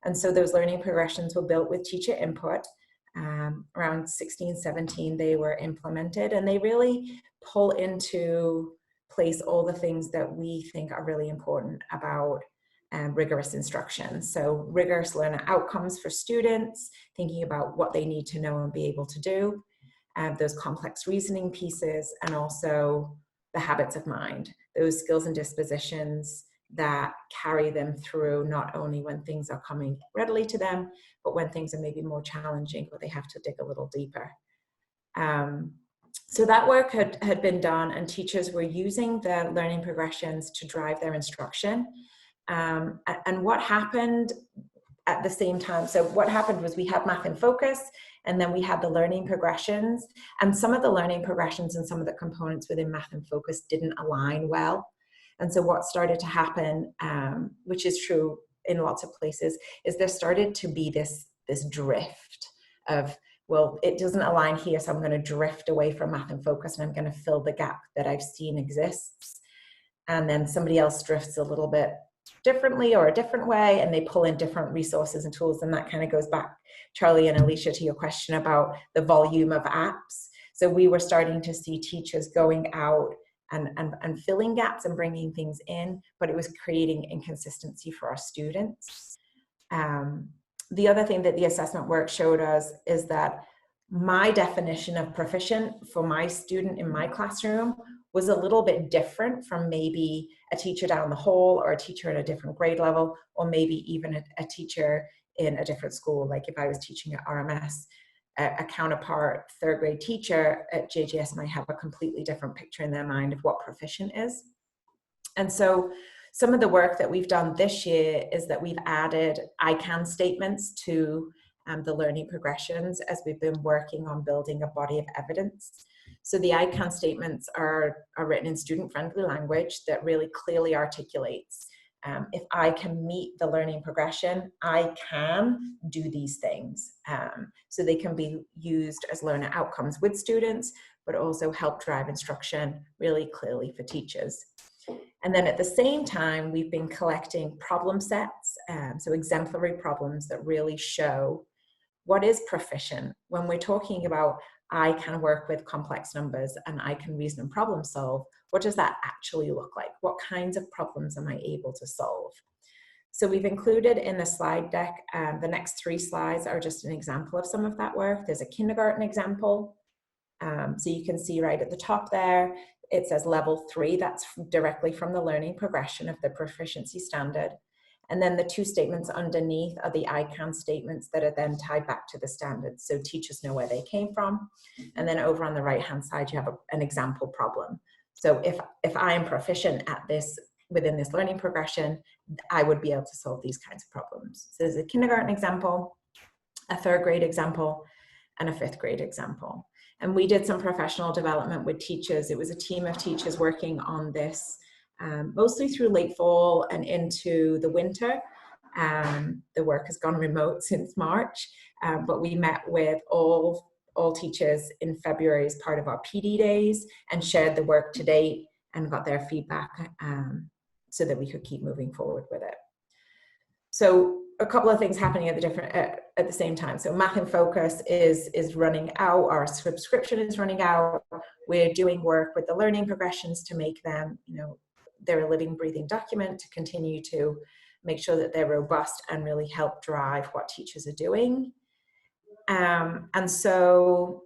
And so those learning progressions were built with teacher input. Around 16, 17, they were implemented, and they really pull into place all the things that we think are really important about rigorous instruction. So rigorous learner outcomes for students, thinking about what they need to know and be able to do, those complex reasoning pieces, and also the habits of mind, those skills and dispositions that carry them through, not only when things are coming readily to them, but when things are maybe more challenging, or they have to dig a little deeper. So that work had been done, and teachers were using the learning progressions to drive their instruction. And what happened at the same time, so what happened was we had Math in Focus, and then we had the learning progressions, and some of the learning progressions and some of the components within Math in Focus didn't align well. And so what started to happen, which is true in lots of places, is there started to be this drift of, well, it doesn't align here, so I'm going to drift away from Math in Focus, and I'm going to fill the gap that I've seen exists. And then somebody else drifts a little bit differently or a different way, and they pull in different resources and tools. And that kind of goes back, Charlie and Alicia, to your question about the volume of apps. So we were starting to see teachers going out and filling gaps and bringing things in, but it was creating inconsistency for our students. The other thing that the assessment work showed us is that my definition of proficient for my student in my classroom was a little bit different from maybe a teacher down the hall, or a teacher at a different grade level, or maybe even a teacher in a different school. Like if I was teaching at RMS, a counterpart third grade teacher at JGS might have a completely different picture in their mind of what proficient is. And so some of the work that we've done this year is that we've added I can statements to the learning progressions as we've been working on building a body of evidence. So the I can statements are written in student-friendly language that really clearly articulates if I can meet the learning progression, I can do these things. So they can be used as learner outcomes with students, but also help drive instruction really clearly for teachers. And then at the same time, we've been collecting problem sets, so exemplary problems that really show what is proficient. When we're talking about I can work with complex numbers and I can reason and problem solve, what does that actually look like? What kinds of problems am I able to solve? So we've included in the slide deck, the next 3 slides are just an example of some of that work. There's a kindergarten example. So you can see right at the top there, it says level 3. That's directly from the learning progression of the proficiency standard. And then the 2 statements underneath are the I can statements that are then tied back to the standards, so teachers know where they came from. And then over on the right-hand side, you have an example problem. So if I am proficient at this, within this learning progression, I would be able to solve these kinds of problems. So there's a kindergarten example, a 3rd grade example, and a 5th grade example. And we did some professional development with teachers. It was a team of teachers working on this mostly through late fall and into the winter. The work has gone remote since March, but we met with all teachers in February as part of our PD days and shared the work to date and got their feedback so that we could keep moving forward with it. So a couple of things happening at the same time. So Math in Focus is running out, our subscription is running out. We're doing work with the learning progressions to make them, they're a living, breathing document to continue to make sure that they're robust and really help drive what teachers are doing. And so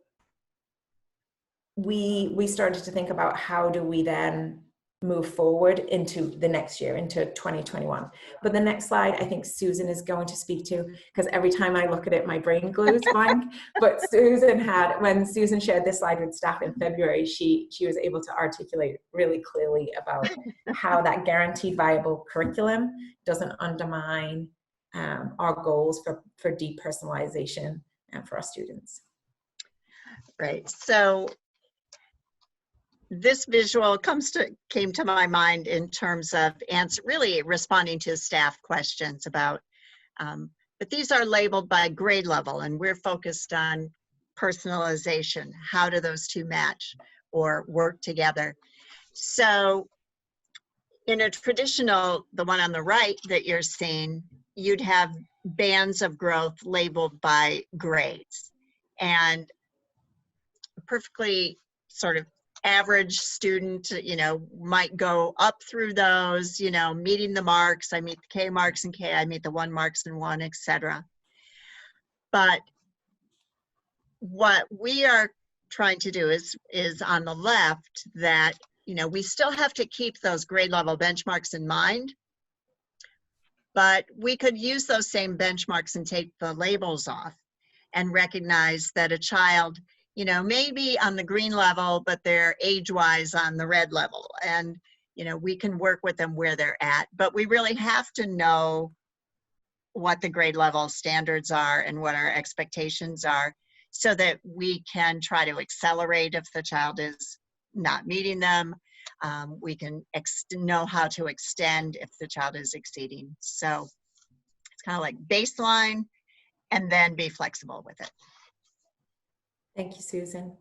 we started to think about how do we then move forward into the next year, into 2021. But the next slide, I think Susan is going to speak to, because every time I look at it, my brain glues blank. But when Susan shared this slide with staff in February, she was able to articulate really clearly about how that guaranteed viable curriculum doesn't undermine our goals for depersonalization and for our students. Right. So this visual came to my mind in terms of really responding to staff questions about, but these are labeled by grade level and we're focused on personalization. How do those two match or work together? So in a traditional, the one on the right that you're seeing, you'd have bands of growth labeled by grades, and perfectly sort of average student, might go up through those, meeting the marks. I meet the K marks in K, I meet the 1 marks in 1, etc. But what we are trying to do is on the left that, we still have to keep those grade level benchmarks in mind, but we could use those same benchmarks and take the labels off and recognize that a child, maybe on the green level, but they're age-wise on the red level. And, we can work with them where they're at, but we really have to know what the grade level standards are and what our expectations are so that we can try to accelerate if the child is not meeting them. We can know how to extend if the child is exceeding. So it's kind of like baseline and then be flexible with it. Thank you, Susan.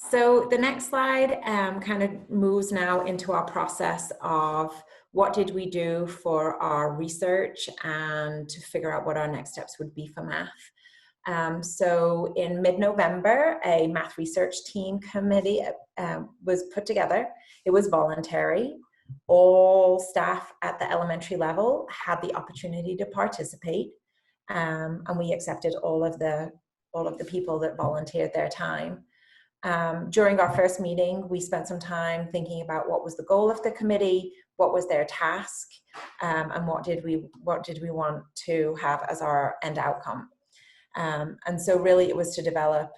So the next slide kind of moves now into our process of what did we do for our research and to figure out what our next steps would be for math. So in mid-November, a math research team committee was put together. It was voluntary. All staff at the elementary level had the opportunity to participate, and we accepted all of the people that volunteered their time. During our first meeting, we spent some time thinking about what was the goal of the committee, what was their task, and what did we want to have as our end outcome. And so really it was to develop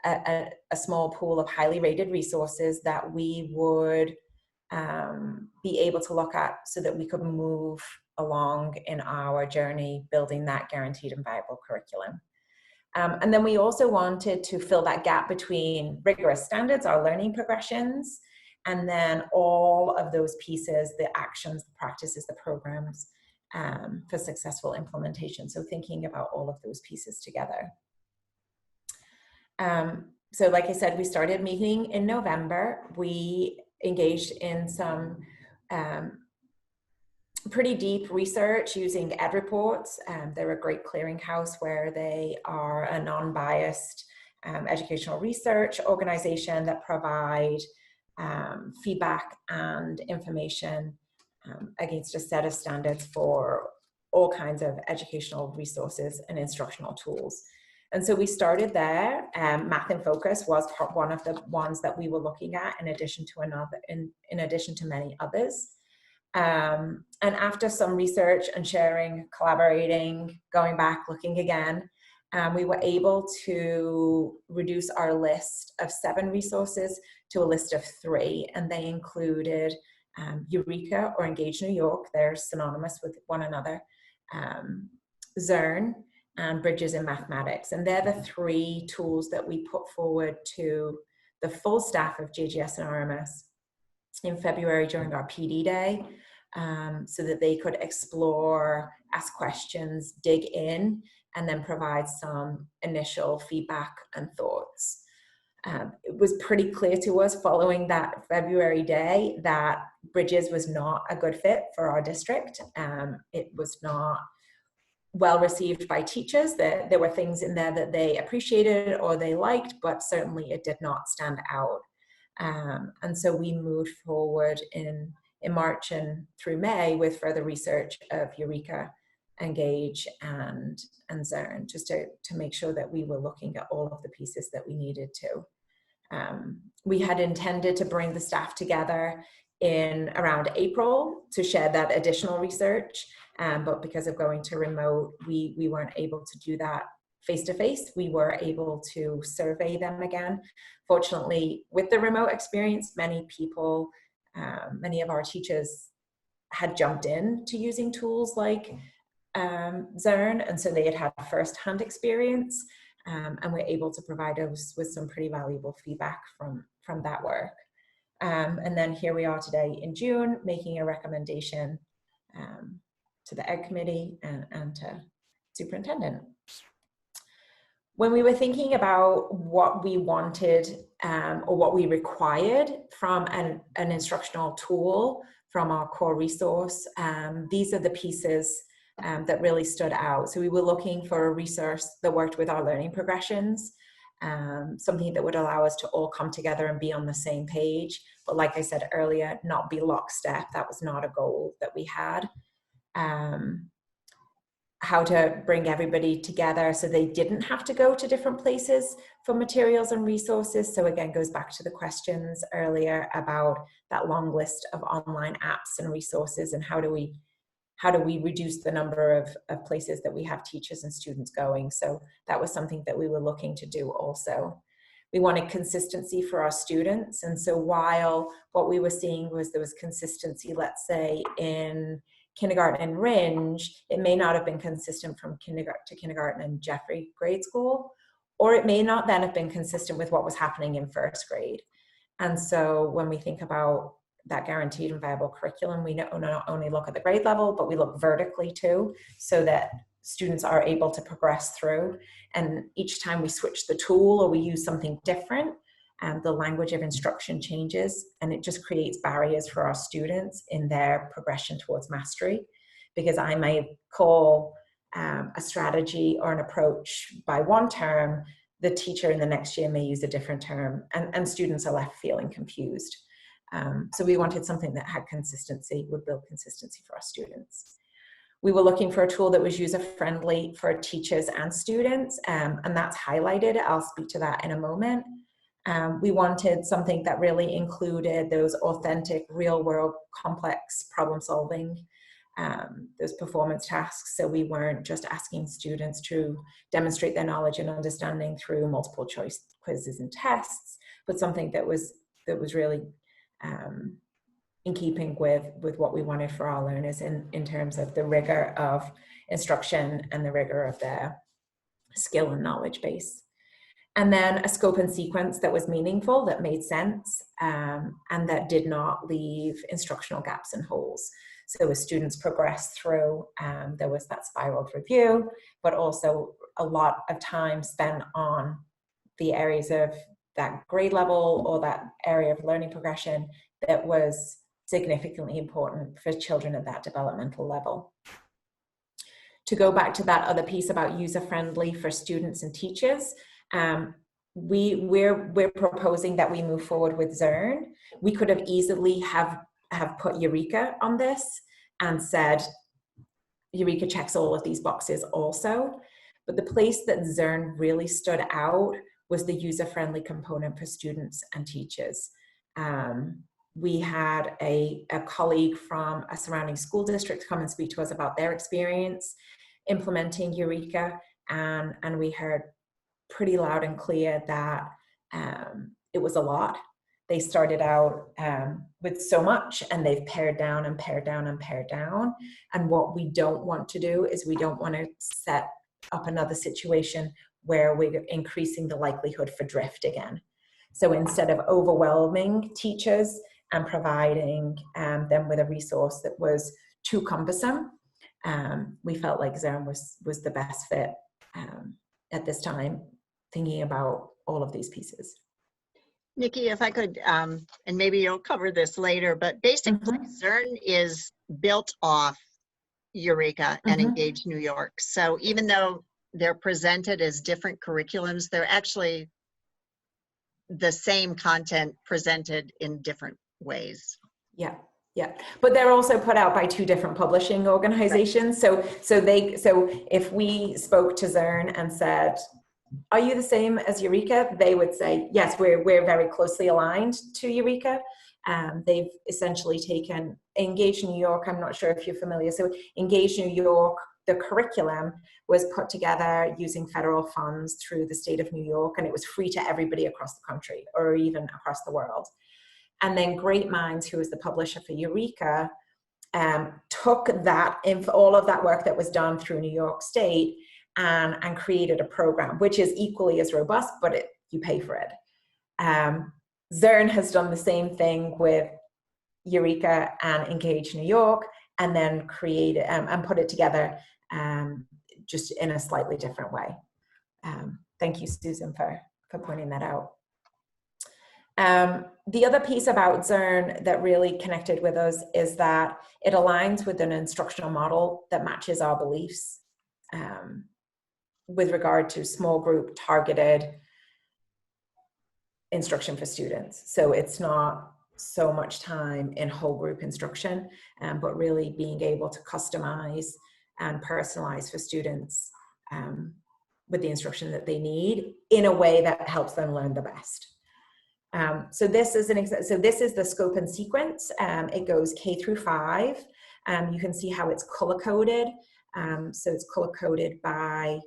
a small pool of highly rated resources that we would be able to look at so that we could move along in our journey building that guaranteed and viable curriculum. And then we also wanted to fill that gap between rigorous standards, our learning progressions, and then all of those pieces, the actions, the practices, the programs for successful implementation. So thinking about all of those pieces together. So like I said, we started meeting in November. We engaged in some pretty deep research using ed reports. They're a great clearinghouse where they are a non-biased educational research organization that provide feedback and information against a set of standards for all kinds of educational resources and instructional tools. And so we started there. Math in Focus was one of the ones that we were looking at in addition to many others. And after some research and sharing, collaborating, going back, looking again, we were able to reduce our list of 7 resources to a list of 3, and they included Eureka or Engage New York, they're synonymous with one another, Zern, and Bridges in Mathematics. And they're the 3 tools that we put forward to the full staff of JGS and RMS in February during our PD day, so that they could explore, ask questions, dig in, and then provide some initial feedback and thoughts. It was pretty clear to us following that February day that Bridges was not a good fit for our district. It was not well received by teachers. There were things in there that they appreciated or they liked, but certainly it did not stand out. And so we moved forward in March and through May with further research of Eureka, Engage, and Zern, just to make sure that we were looking at all of the pieces that we needed to. We had intended to bring the staff together in around April to share that additional research, but because of going to remote, we weren't able to do that face-to-face. We were able to survey them again. Fortunately, with the remote experience, many people, many of our teachers had jumped in to using tools like Zern, and so they had had first-hand experience, and we're able to provide us with some pretty valuable feedback from that work. And then here we are today in June, making a recommendation to the Ed Committee and to Superintendent. When we were thinking about what we wanted or what we required from an instructional tool from our core resource, these are the pieces that really stood out. So we were looking for a resource that worked with our learning progressions, something that would allow us to all come together and be on the same page. But like I said earlier, not be lockstep. That was not a goal that we had. How to bring everybody together so they didn't have to go to different places for materials and resources. So again, goes back to the questions earlier about that long list of online apps and resources, and how do we reduce the number of places that we have teachers and students going. So that was something that we were looking to do also. We wanted consistency for our students. And so while what we were seeing was there was consistency, let's say in kindergarten and Ringe, it may not have been consistent from kindergarten to kindergarten and Jeffrey grade school, or it may not then have been consistent with what was happening in first grade. And so when we think about that guaranteed and viable curriculum, we not only look at the grade level, but we look vertically too, so that students are able to progress through. And each time we switch the tool or we use something different, the language of instruction changes, and it just creates barriers for our students in their progression towards mastery. Because I may call a strategy or an approach by one term, the teacher in the next year may use a different term, and students are left feeling confused. So we wanted something that had consistency, would build consistency for our students. We were looking for a tool that was user-friendly for teachers and students, and that's highlighted. I'll speak to that in a moment. We wanted something that really included those authentic, real-world, complex problem-solving, those performance tasks, so we weren't just asking students to demonstrate their knowledge and understanding through multiple choice quizzes and tests, but something that was really in keeping with what we wanted for our learners in terms of the rigor of instruction and the rigor of their skill and knowledge base. And then a scope and sequence that was meaningful, that made sense, and that did not leave instructional gaps and holes. So as students progressed through, there was that spiraled review, but also a lot of time spent on the areas of that grade level or that area of learning progression that was significantly important for children at that developmental level. To go back to that other piece about user-friendly for students and teachers, we're proposing that we move forward with Zern. We could have easily have put Eureka on this and said, Eureka checks all of these boxes also. But the place that Zern really stood out was the user-friendly component for students and teachers. We had a colleague from a surrounding school district come and speak to us about their experience implementing Eureka, and we heard pretty loud and clear that it was a lot. They started out with so much, and they've pared down and pared down and pared down. And what we don't want to do is we don't want to set up another situation where we're increasing the likelihood for drift again. So instead of overwhelming teachers and providing them with a resource that was too cumbersome, we felt like Zern was the best fit at this time, thinking about all of these pieces. Nikki, if I could, and maybe you'll cover this later, but basically Zern is built off Eureka and Engage New York. So even though they're presented as different curriculums, they're actually the same content presented in different ways. Yeah. Yeah, but they're also put out by two different publishing organizations. Right. So if we spoke to Zern and said, "Are you the same as Eureka?" they would say, "Yes, we're very closely aligned to Eureka." They've essentially taken Engage New York. I'm not sure if you're familiar. So Engage New York, the curriculum was put together using federal funds through the state of New York, and it was free to everybody across the country or even across the world. And then Great Minds, who was the publisher for Eureka, took that, all of that work that was done through New York State and created a program, which is equally as robust, but you pay for it. Zern has done the same thing with Eureka and Engage New York, and then created and put it together just in a slightly different way. Thank you, Susan, for pointing that out. The other piece about Zern that really connected with us is that it aligns with an instructional model that matches our beliefs with regard to small group targeted instruction for students. So it's not so much time in whole group instruction, but really being able to customize and personalize for students with the instruction that they need in a way that helps them learn the best. So this is the scope and sequence. It goes K through 5. You can see how it's color-coded. So it's color-coded by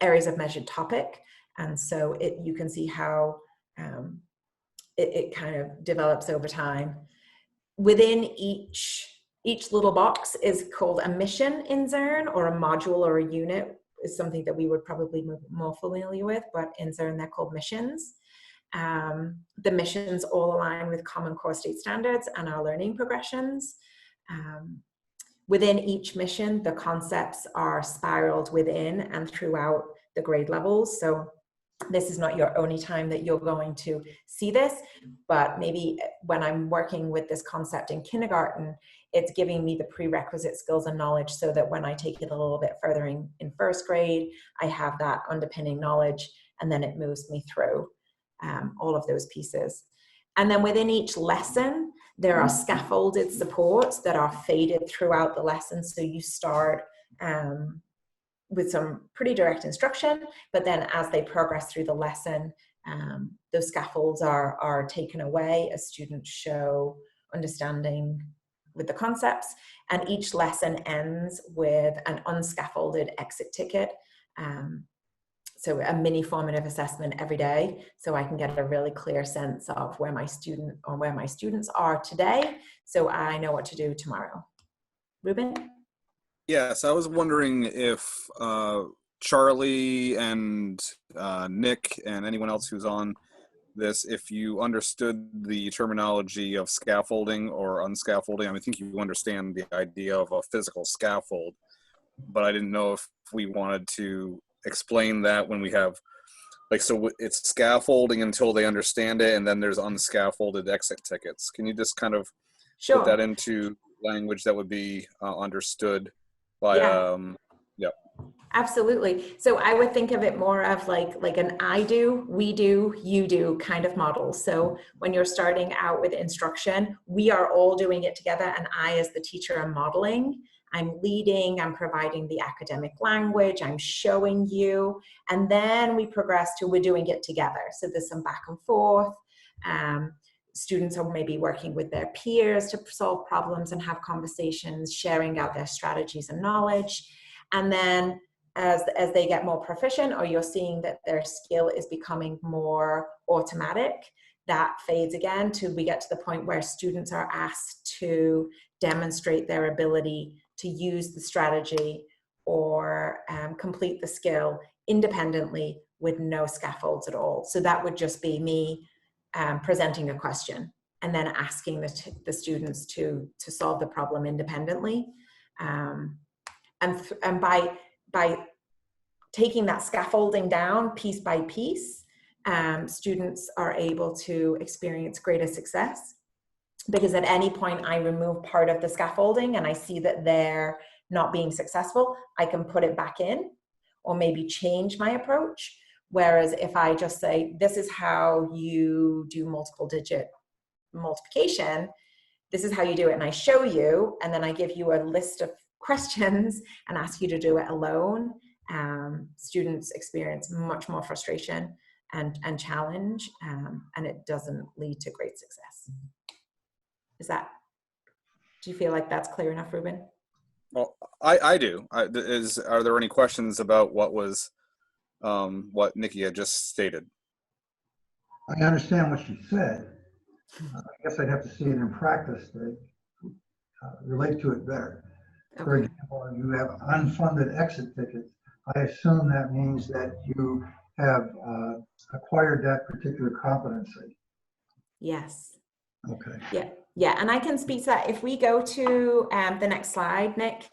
areas of measured topic. And so you can see how it kind of develops over time. Within each little box is called a mission in Zern, or a module or a unit is something that we would probably be more familiar with, but in Zern they're called missions. The missions all align with Common Core State Standards and our learning progressions. Within each mission, the concepts are spiraled within and throughout the grade levels. So this is not your only time that you're going to see this, but maybe when I'm working with this concept in kindergarten, it's giving me the prerequisite skills and knowledge so that when I take it a little bit further in first grade, I have that underpinning knowledge, and then it moves me through all of those pieces. And then within each lesson, there are scaffolded supports that are faded throughout the lesson. So you start with some pretty direct instruction, but then as they progress through the lesson, those scaffolds are taken away as students show understanding with the concepts, and each lesson ends with an unscaffolded exit ticket. So a mini formative assessment every day, so I can get a really clear sense of where my students are today, so I know what to do tomorrow. Ruben? Yes, I was wondering if Charlie and Nick and anyone else who's on this, if you understood the terminology of scaffolding or unscaffolding. I mean, I think you understand the idea of a physical scaffold, but I didn't know if we wanted to explain that when we have, like, so it's scaffolding until they understand it, and then there's unscaffolded exit tickets. Can you just kind of Sure. put that into language that would be understood by, yeah. Absolutely. So I would think of it more of like an I do, we do, you do kind of model. So when you're starting out with instruction, we are all doing it together, and I as the teacher am modeling. I'm leading, I'm providing the academic language, I'm showing you, and then we progress to we're doing it together. So there's some back and forth. Students are maybe working with their peers to solve problems and have conversations, sharing out their strategies and knowledge. And then as they get more proficient, or you're seeing that their skill is becoming more automatic, that fades again till we get to the point where students are asked to demonstrate their ability to use the strategy or complete the skill independently with no scaffolds at all. So that would just be me presenting a question and then asking the students to solve the problem independently. And by taking that scaffolding down piece by piece, students are able to experience greater success, because at any point I remove part of the scaffolding and I see that they're not being successful, I can put it back in or maybe change my approach. Whereas if I just say, this is how you do multiple digit multiplication, this is how you do it, and I show you, and then I give you a list of questions and ask you to do it alone, students experience much more frustration and challenge, and it doesn't lead to great success. Do you feel like that's clear enough, Ruben? well, I do. Are there any questions about what Nikki had just stated? I understand what she said. I guess I'd have to see it in practice to relate to it better. Okay. For example, you have unfunded exit tickets. I assume that means that you have acquired that particular competency. Yes. Okay. Yeah, and I can speak to that. If we go to the next slide, Nick.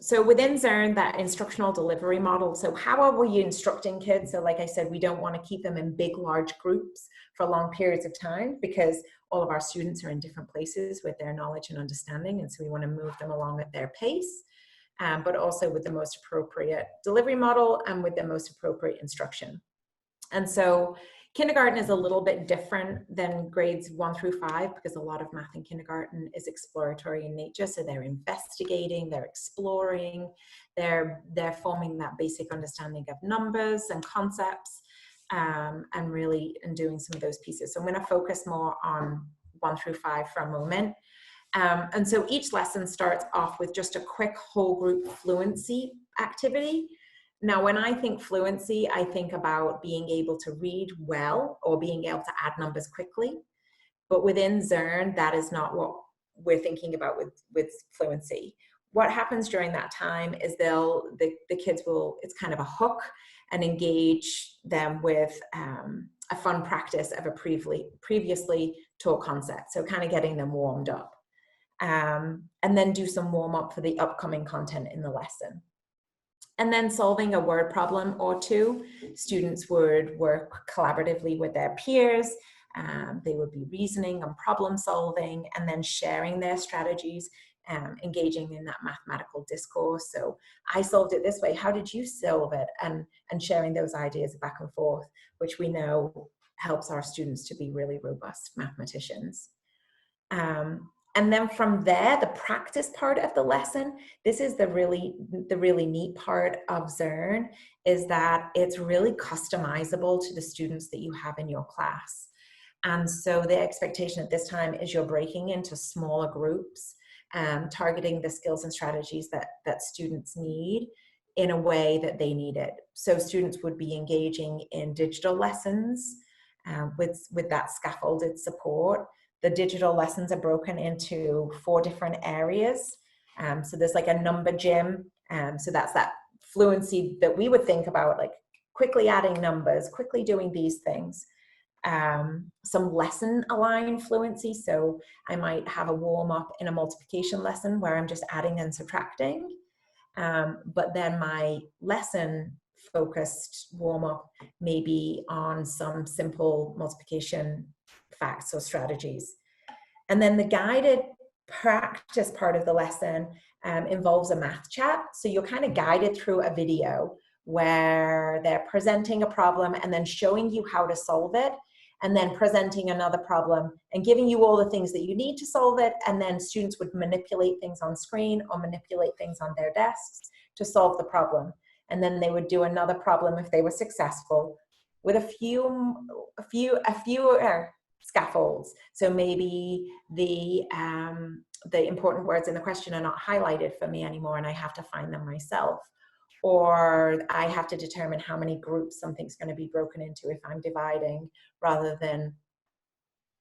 So within Zern, that instructional delivery model, so how are we instructing kids? So like I said, we don't want to keep them in big, large groups for long periods of time, because all of our students are in different places with their knowledge and understanding, and so we want to move them along at their pace, but also with the most appropriate delivery model and with the most appropriate instruction. And so kindergarten is a little bit different than grades 1 through 5, because a lot of math in kindergarten is exploratory in nature. So they're investigating, they're exploring, they're forming that basic understanding of numbers and concepts, and doing some of those pieces. So I'm going to focus more on 1 through 5 for a moment. And so each lesson starts off with just a quick whole group fluency activity. Now, when I think fluency, I think about being able to read well or being able to add numbers quickly. But within Zern, that is not what we're thinking about with fluency. What happens during that time is the kids will, it's kind of a hook, and engage them with a fun practice of a previously taught concept. So kind of getting them warmed up. And then do some warm up for the upcoming content in the lesson. And then solving a word problem or two, students would work collaboratively with their peers. They would be reasoning and problem solving, and then sharing their strategies, engaging in that mathematical discourse. So I solved it this way, how did you solve it? And sharing those ideas back and forth, which we know helps our students to be really robust mathematicians. And then from there, the practice part of the lesson, this is the really neat part of Zearn, is that it's really customizable to the students that you have in your class. And so the expectation at this time is you're breaking into smaller groups, targeting the skills and strategies that students need in a way that they need it. So students would be engaging in digital lessons with that scaffolded support. The digital lessons are broken into 4 different areas. So there's like a number gym. So that's that fluency that we would think about, like quickly adding numbers, quickly doing these things. Some lesson aligned fluency. So I might have a warm up in a multiplication lesson where I'm just adding and subtracting. But then my lesson focused warm up may be on some simple multiplication facts or strategies. And then the guided practice part of the lesson involves a math chat. So you're kind of guided through a video where they're presenting a problem and then showing you how to solve it, and then presenting another problem and giving you all the things that you need to solve it. And then students would manipulate things on screen or manipulate things on their desks to solve the problem. And then they would do another problem if they were successful with a few scaffolds. So maybe the important words in the question are not highlighted for me anymore and I have to find them myself. Or I have to determine how many groups something's going to be broken into if I'm dividing rather than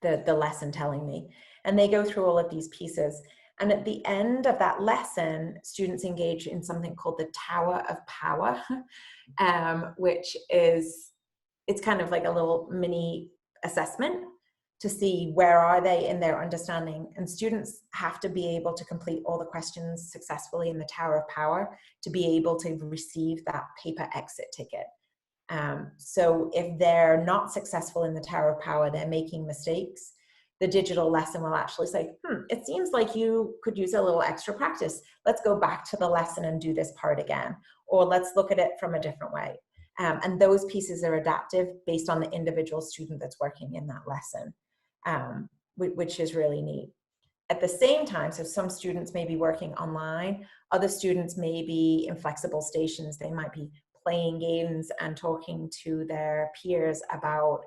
the lesson telling me. And they go through all of these pieces. And at the end of that lesson, students engage in something called the Tower of Power, which is, it's kind of like a little mini assessment to see where are they in their understanding. And students have to be able to complete all the questions successfully in the Tower of Power to be able to receive that paper exit ticket. So if they're not successful in the Tower of Power, they're making mistakes, the digital lesson will actually say, it seems like you could use a little extra practice. Let's go back to the lesson and do this part again. Or let's look at it from a different way. And those pieces are adaptive based on the individual student that's working in that lesson. Which is really neat. At the same time, so some students may be working online, other students may be in flexible stations. They might be playing games and talking to their peers about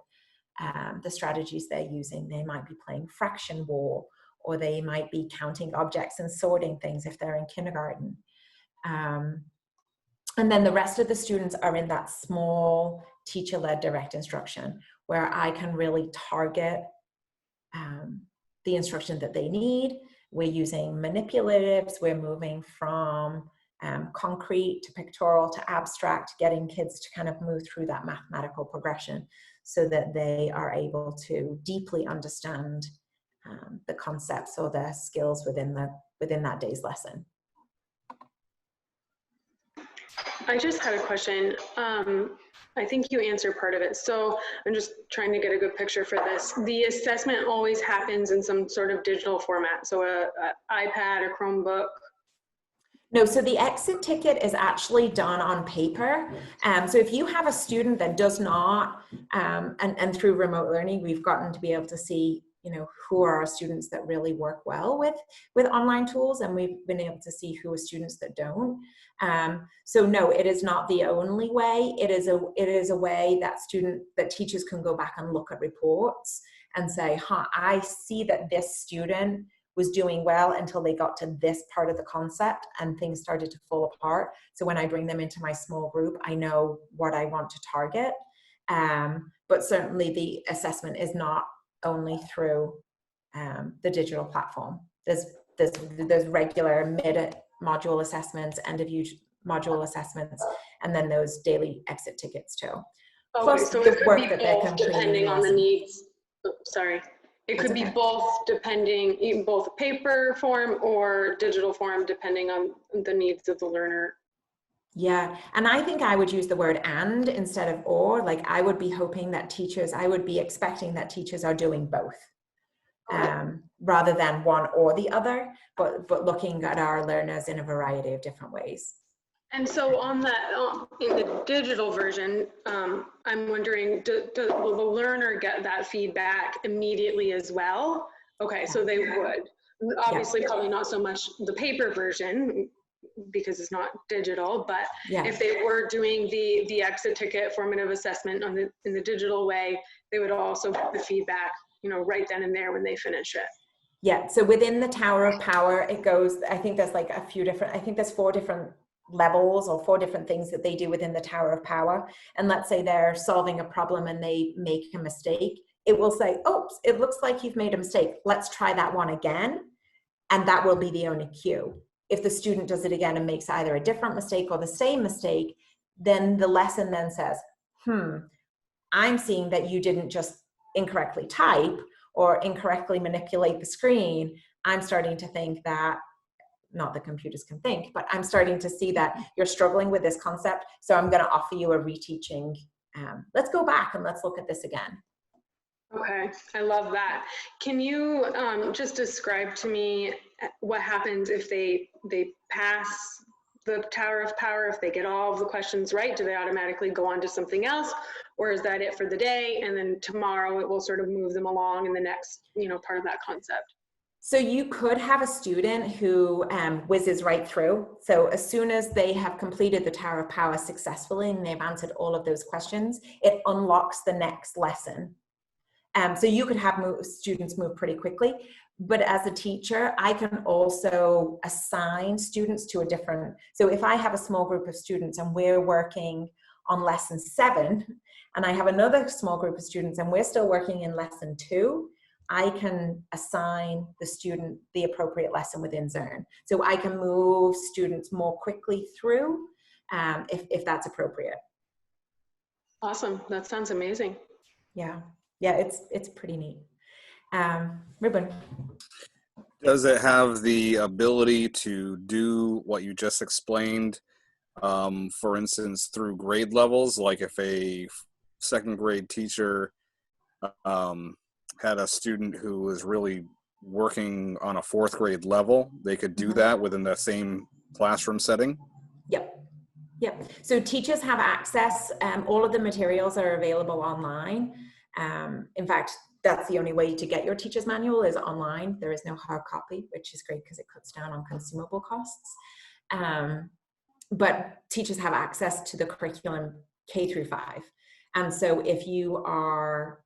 the strategies they're using. They might be playing fraction war, or they might be counting objects and sorting things if they're in kindergarten. And then the rest of the students are in that small teacher-led direct instruction where I can really target the instruction that they need. We're using manipulatives. We're moving from concrete to pictorial to abstract, getting kids to kind of move through that mathematical progression so that they are able to deeply understand the concepts or the skills within that day's lesson. I just had a question. I think you answered part of it. So I'm just trying to get a good picture for this. The assessment always happens in some sort of digital format. So a iPad, a Chromebook. No, so the exit ticket is actually done on paper. So if you have a student that does not, and through remote learning, we've gotten to be able to see, who are our students that really work well with online tools, and we've been able to see who are students that don't. So no, it is not the only way. It is a way that teachers can go back and look at reports and say, I see that this student was doing well until they got to this part of the concept and things started to fall apart. So when I bring them into my small group, I know what I want to target. But certainly the assessment is not only through the digital platform. There's regular mid-module assessments, end-of-module assessments, and then those daily exit tickets too. Okay, Plus so the it could work be that they're both completing depending on the needs. Sorry. It could be both depending, both paper form or digital form, depending on the needs of the learner. Yeah, and I think I would use the word and instead of or. Like I would be hoping that I would be expecting that teachers are doing both, rather than one or the other, but looking at our learners in a variety of different ways. And so on that, in the digital version, I'm wondering, will the learner get that feedback immediately as well? Okay, so they would. Obviously, probably not so much the paper version because it's not digital, but Yeah. if they were doing the exit ticket formative assessment in the digital way, they would also get the feedback, right then and there when they finish it. Yeah, so within the Tower of Power, it goes, I think there's like a few different, I think there's 4 different levels or 4 different things that they do within the Tower of Power. And let's say they're solving a problem and they make a mistake. It will say, oops, it looks like you've made a mistake. Let's try that one again. And that will be the only cue. If the student does it again and makes either a different mistake or the same mistake, then the lesson then says, I'm seeing that you didn't just incorrectly type or incorrectly manipulate the screen. I'm starting to think that, not that computers can think, but I'm starting to see that you're struggling with this concept. So I'm going to offer you a reteaching. Let's go back and let's look at this again. Okay, I love that. Can you just describe to me what happens if they pass the Tower of Power, if they get all of the questions right? Do they automatically go on to something else? Or is that it for the day? And then tomorrow it will sort of move them along in the next, part of that concept. So you could have a student who whizzes right through. So as soon as they have completed the Tower of Power successfully and they've answered all of those questions, it unlocks the next lesson. So you could have students move pretty quickly. But as a teacher, I can also assign students to a different, so if I have a small group of students and we're working on lesson 7, and I have another small group of students and we're still working in lesson 2, I can assign the student the appropriate lesson within Zern. So I can move students more quickly through if that's appropriate. Awesome, that sounds amazing. Yeah, it's pretty neat. Ruben. Does it have the ability to do what you just explained, for instance, through grade levels? Like if a 2nd grade teacher had a student who was really working on a 4th grade level, they could do that within the same classroom setting? Yep. So teachers have access. All of the materials are available online. In fact, that's the only way to get your teacher's manual is online. There is no hard copy, which is great because it cuts down on consumable costs. But teachers have access to the curriculum K through 5. And so if you're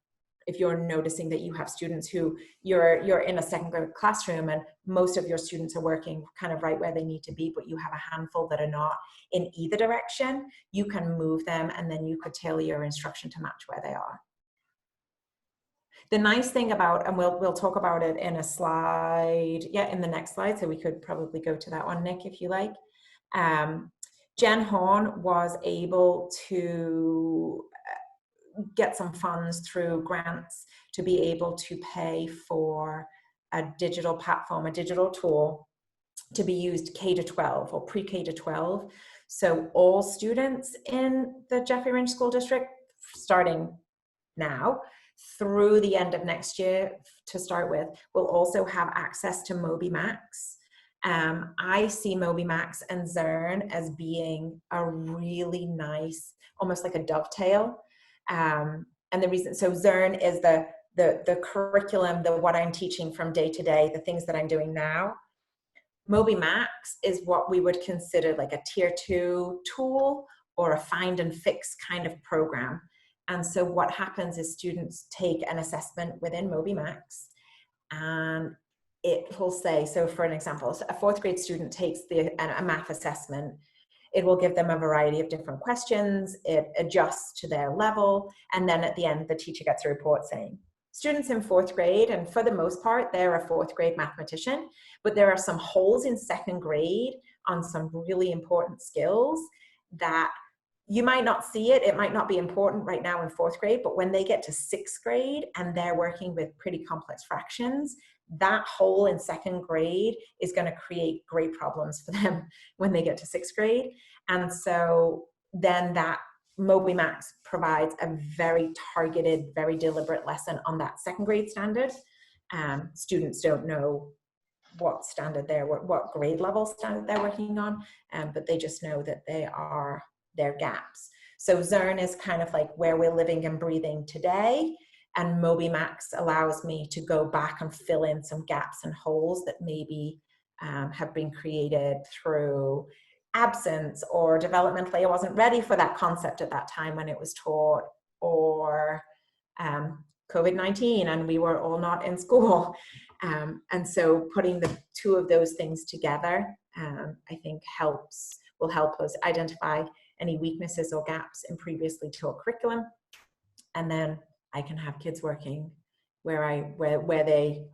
noticing that you have students who you're in a 2nd grade classroom and most of your students are working kind of right where they need to be, but you have a handful that are not in either direction, you can move them and then you could tailor your instruction to match where they are. The nice thing about, and we'll talk about it in a slide, in the next slide, so we could probably go to that one, Nick, if you like. Jen Horn was able to get some funds through grants to be able to pay for a digital platform, a digital tool to be used K-12 or pre-K to 12. So all students in the Jeffrey Ringe School District, starting now through the end of next year to start with, will also have access to MobyMax. I see MobyMax and Zern as being a really nice, almost like a dovetail. And the reason, so Zern is the curriculum, what I'm teaching from day to day, the things that I'm doing now. MobyMax is what we would consider like a tier 2 tool or a find and fix kind of program. And so what happens is students take an assessment within MobyMax and it will say, so for an example, a 4th grade student takes a math assessment. It will give them a variety of different questions. It adjusts to their level. And then at the end, the teacher gets a report saying, students in 4th grade, and for the most part, they're a 4th grade mathematician, but there are some holes in 2nd grade on some really important skills that you might not see it. It might not be important right now in 4th grade, but when they get to 6th grade and they're working with pretty complex fractions, that hole in second grade is going to create great problems for them when they get to sixth grade. And so then that Moby Max provides a very targeted, very deliberate lesson on that second grade standard. Students don't know what standard what grade level standard they're working on, but they just know that they are their gaps. So Zern is kind of like where we're living and breathing today, and Moby Max allows me to go back and fill in some gaps and holes that maybe have been created through absence, or developmentally I wasn't ready for that concept at that time when it was taught, or COVID-19 and we were all not in school. And so putting the two of those things together, I think will help us identify any weaknesses or gaps in previously taught curriculum. And then I can have kids working where they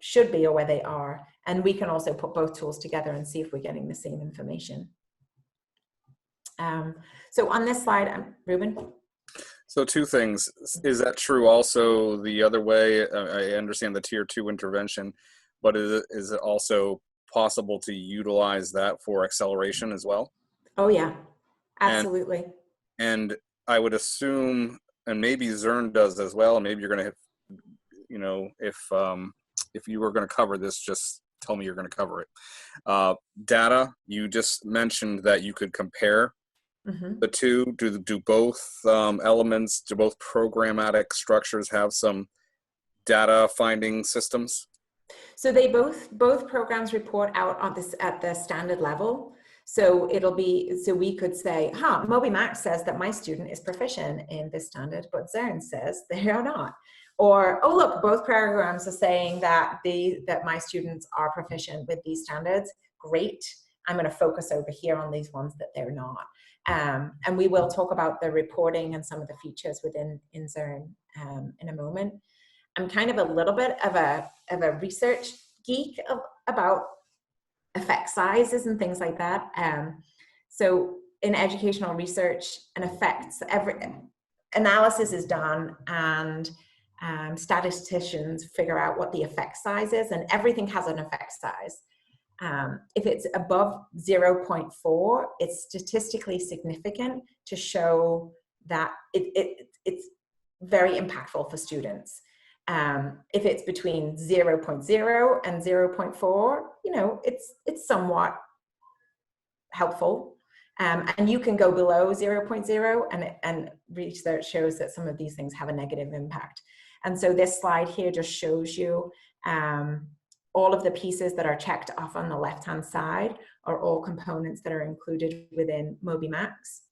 should be or where they are. And we can also put both tools together and see if we're getting the same information. So on this slide, Ruben? So two things. Is that true also the other way? I understand the tier 2 intervention, but is it also possible to utilize that for acceleration as well? Oh yeah, absolutely. And I would assume, and maybe Zern does as well, and maybe you're going to, you know, if you were going to cover this, just tell me you're going to cover it. Data, you just mentioned that you could compare the two. Do both elements, do both programmatic structures have some data finding systems? So they both programs report out on this at the standard level. So we could say, Moby Max says that my student is proficient in this standard, but Zern says they are not. Or, oh look, both programs are saying that my students are proficient with these standards. Great. I'm going to focus over here on these ones that they're not. And we will talk about the reporting and some of the features within Zern in a moment. I'm kind of a little bit of a research geek about effect sizes and things like that. So in educational research, an effects, every analysis is done, and statisticians figure out what the effect size is, and everything has an effect size. If it's above 0.4, it's statistically significant to show that it's very impactful for students. If it's between 0.0 and 0.4, you know, it's somewhat helpful. And you can go below 0.0, and research shows that some of these things have a negative impact. And so this slide here just shows you all of the pieces that are checked off on the left-hand side are all components that are included within Moby Max.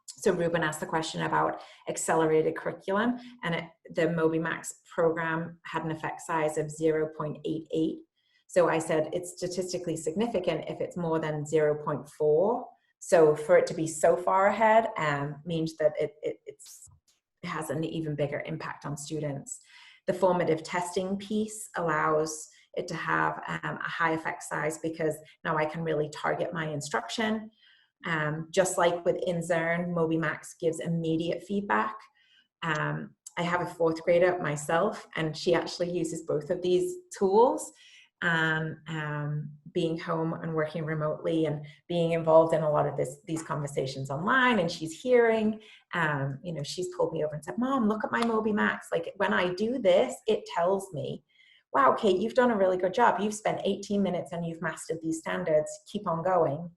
So Ruben asked the question about accelerated curriculum, and the Moby Max program had an effect size of 0.88. So I said it's statistically significant if it's more than 0.4. So for it to be so far ahead means that it has an even bigger impact on students. The formative testing piece allows it to have a high effect size because now I can really target my instruction. Just like within Zern, Moby Max gives immediate feedback. I have a 4th grader myself, and she actually uses both of these tools. Being home and working remotely and being involved in a lot of these conversations online, and she's hearing, you know, she's pulled me over and said, Mom, look at my Moby Max. Like when I do this, it tells me, wow, Kate, you've done a really good job. You've spent 18 minutes and you've mastered these standards. Keep on going.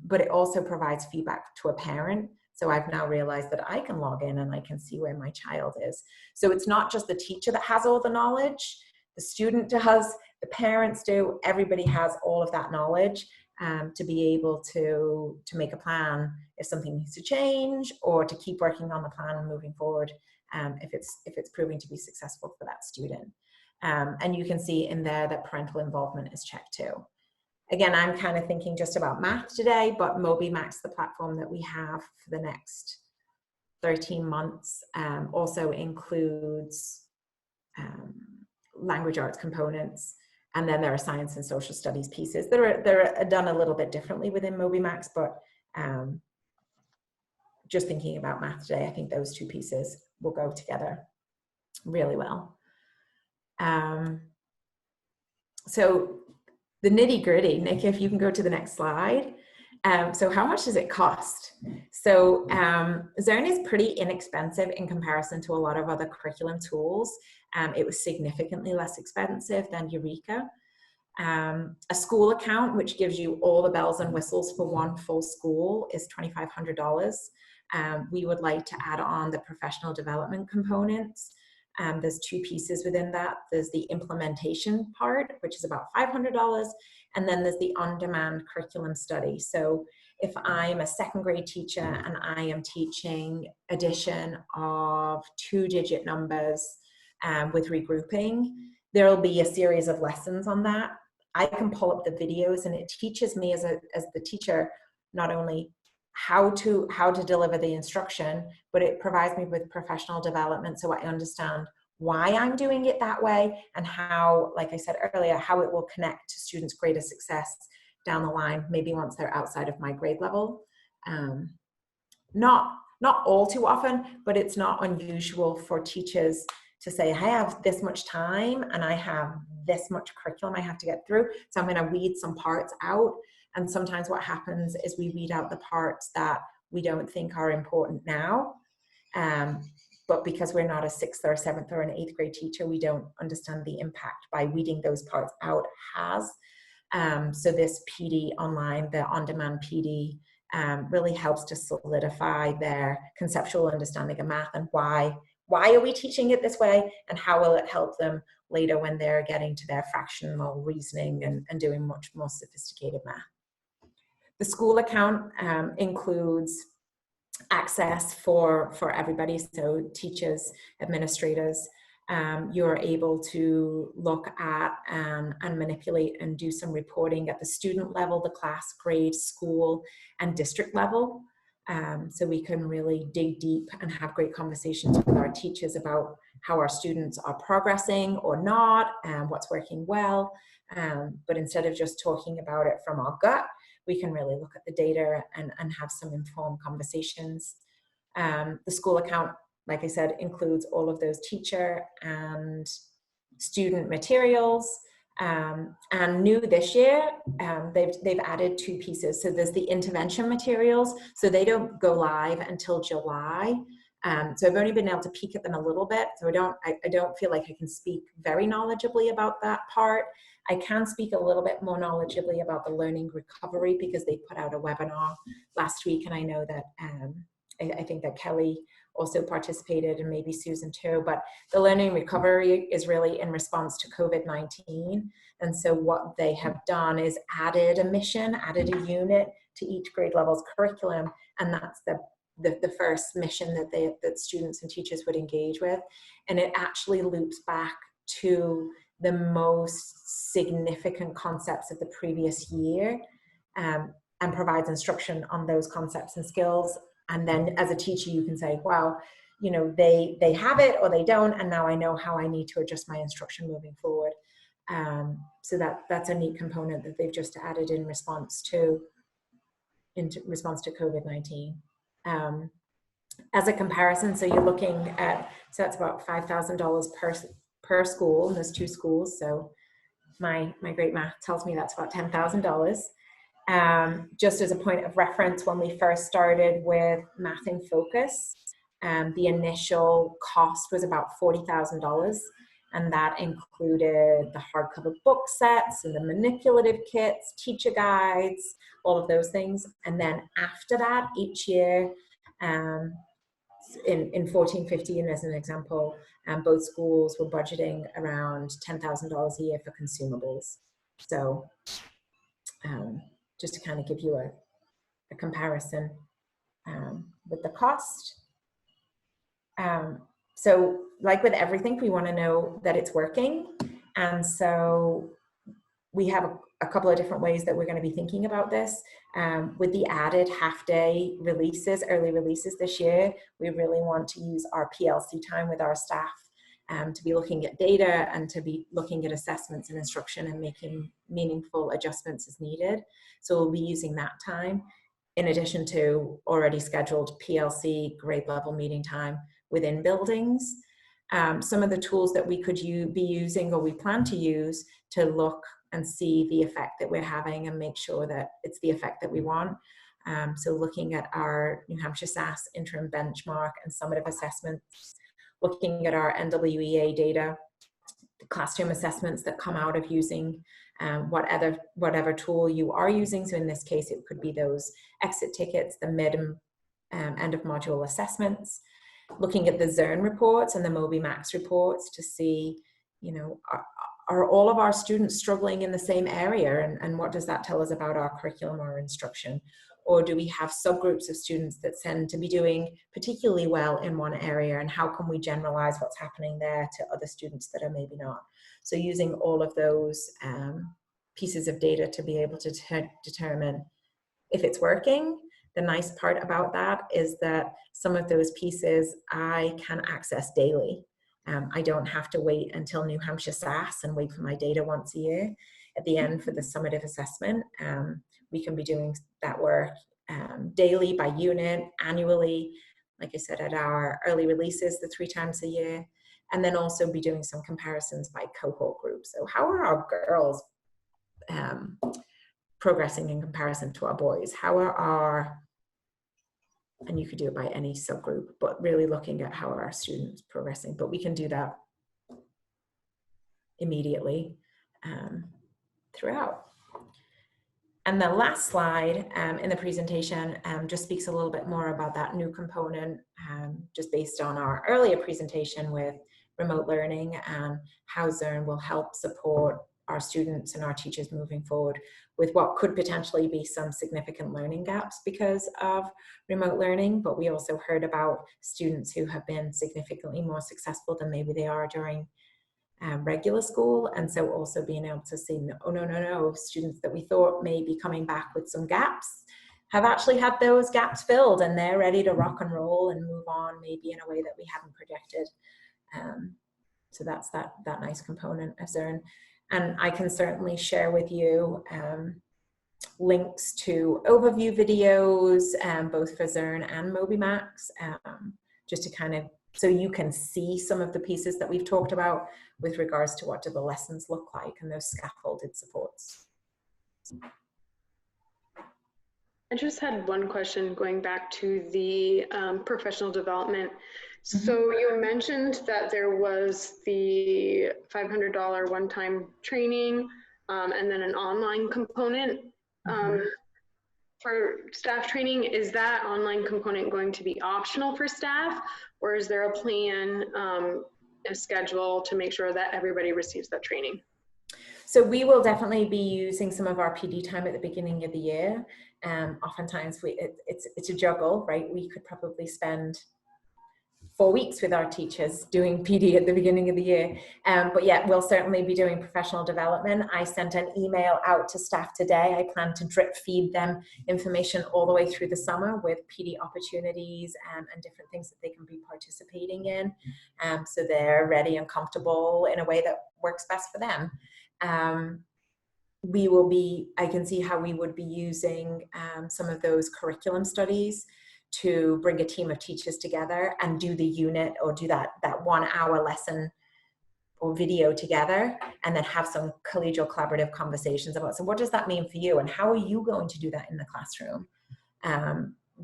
But it also provides feedback to a parent. So I've now realized that I can log in and I can see where my child is. So it's not just the teacher that has all the knowledge, the student does, the parents do, everybody has all of that knowledge to be able to make a plan if something needs to change, or to keep working on the plan and moving forward if it's proving to be successful for that student. And you can see in there that parental involvement is checked too. Again, I'm kind of thinking just about math today, but Moby Max, the platform that we have for the next 13 months, also includes language arts components. And then there are science and social studies pieces that are done a little bit differently within Moby Max, but just thinking about math today, I think those two pieces will go together really well. So the nitty gritty, Nick, if you can go to the next slide. So how much does it cost? So Zone is pretty inexpensive in comparison to a lot of other curriculum tools. It was significantly less expensive than Eureka. A school account, which gives you all the bells and whistles for one full school, is $2,500. We would like to add on the professional development components. There's two pieces within that. There's the implementation part, which is about $500, and then there's the on-demand curriculum study. So if I'm a second grade teacher and I am teaching addition of 2-digit numbers with regrouping, there'll be a series of lessons on that. I can pull up the videos, and it teaches me as the teacher not only how to deliver the instruction, but it provides me with professional development so I understand why I'm doing it that way and how, like I said earlier, how it will connect to students' greater success down the line, maybe once they're outside of my grade level. Not all too often, but it's not unusual for teachers to say, I have this much time and I have this much curriculum I have to get through, so I'm going to weed some parts out. And sometimes what happens is we weed out the parts that we don't think are important now. But because we're not a 6th or 7th or an 8th grade teacher, we don't understand the impact by weeding those parts out has. So this PD online, the on-demand PD, really helps to solidify their conceptual understanding of math and why are we teaching it this way, and how will it help them later when they're getting to their fractional reasoning and doing much more sophisticated math. The school account includes access for everybody, so teachers, administrators. You're able to look at and manipulate and do some reporting at the student level, the class, grade, school, and district level. So we can really dig deep and have great conversations with our teachers about how our students are progressing or not, and what's working well. But instead of just talking about it from our gut, we can really look at the data and have some informed conversations. The school account, like I said, includes all of those teacher and student materials. And new this year, they've added 2 pieces. So there's the intervention materials, so they don't go live until July. So I've only been able to peek at them a little bit, so I don't feel like I can speak very knowledgeably about that part. I can speak a little bit more knowledgeably about the learning recovery, because they put out a webinar last week, and I know that I think that Kelly also participated, and maybe Susan too, but the learning recovery is really in response to COVID-19. And so what they have done is added a unit to each grade level's curriculum, and that's the first mission that students and teachers would engage with. And it actually loops back to the most significant concepts of the previous year, and provides instruction on those concepts and skills. And then as a teacher, you can say, wow, you know, they have it or they don't, and now I know how I need to adjust my instruction moving forward. So that's a neat component that they've just added in response to COVID-19. As a comparison, so you're looking at, so that's about $5,000 per school, and there's 2 schools. So my great math tells me that's about $10,000. Just as a point of reference, when we first started with Math in Focus, the initial cost was about $40,000, and that included the hardcover book sets and the manipulative kits, teacher guides, all of those things. And then after that, each year, in 14-15 as an example, both schools were budgeting around $10,000 a year for consumables. So just to kind of give you a comparison with the cost. So like with everything, we want to know that it's working. And so we have a couple of different ways that we're going to be thinking about this. With the added half-day releases, early releases this year, we really want to use our PLC time with our staff to be looking at data and to be looking at assessments and instruction and making meaningful adjustments as needed. So we'll be using that time in addition to already scheduled PLC grade level meeting time within buildings. some of the tools that we could be using or we plan to use to look and see the effect that we're having and make sure that it's the effect that we want. So looking at our New Hampshire SAS interim benchmark and summative assessments, looking at our NWEA data, the classroom assessments that come out of using whatever tool you are using. So in this case, it could be those exit tickets, the mid and end of module assessments, looking at the Zern reports and the Moby Max reports to see, you know, are all of our students struggling in the same area, and what does that tell us about our curriculum or instruction? Or do we have subgroups of students that tend to be doing particularly well in one area, and how can we generalize what's happening there to other students that are maybe not? So using all of those pieces of data to be able to determine if it's working. The nice part about that is that some of those pieces I can access daily. I don't have to wait until New Hampshire SAS and wait for my data once a year. At the end for the summative assessment, we can be doing that work daily, by unit, annually, like I said, at our early releases, the 3 times a year, and then also be doing some comparisons by cohort group. So how are our girls progressing in comparison to our boys? How are our, and you could do it by any subgroup, but really looking at how are our students progressing. But we can do that immediately throughout. And the last slide in the presentation just speaks a little bit more about that new component, just based on our earlier presentation with remote learning and how Zern will help support our students and our teachers moving forward with what could potentially be some significant learning gaps because of remote learning. But we also heard about students who have been significantly more successful than maybe they are during regular school. And so also being able to see, no, students that we thought may be coming back with some gaps have actually had those gaps filled, and they're ready to rock and roll and move on maybe in a way that we haven't projected. So that's that nice component of Zern. And I can certainly share with you links to overview videos, both for Zern and MobyMax, just to kind of, so you can see some of the pieces that we've talked about with regards to what do the lessons look like and those scaffolded supports. I just had one question going back to the professional development. So you mentioned that there was the $500 one-time training and then an online component for staff training. Is that online component going to be optional for staff, or is there a plan, a schedule to make sure that everybody receives that training? So we will definitely be using some of our PD time at the beginning of the year. Oftentimes it's a juggle, right? We could probably spend 4 weeks with our teachers doing PD at the beginning of the year. But yeah, we'll certainly be doing professional development. I sent an email out to staff today. I plan to drip feed them information all the way through the summer with PD opportunities and different things that they can be participating in. So they're ready and comfortable in a way that works best for them. We will be, I can see how we would be using some of those curriculum studies to bring a team of teachers together and do the unit or do that 1 hour lesson or video together, and then have some collegial collaborative conversations about, so what does that mean for you and how are you going to do that in the classroom?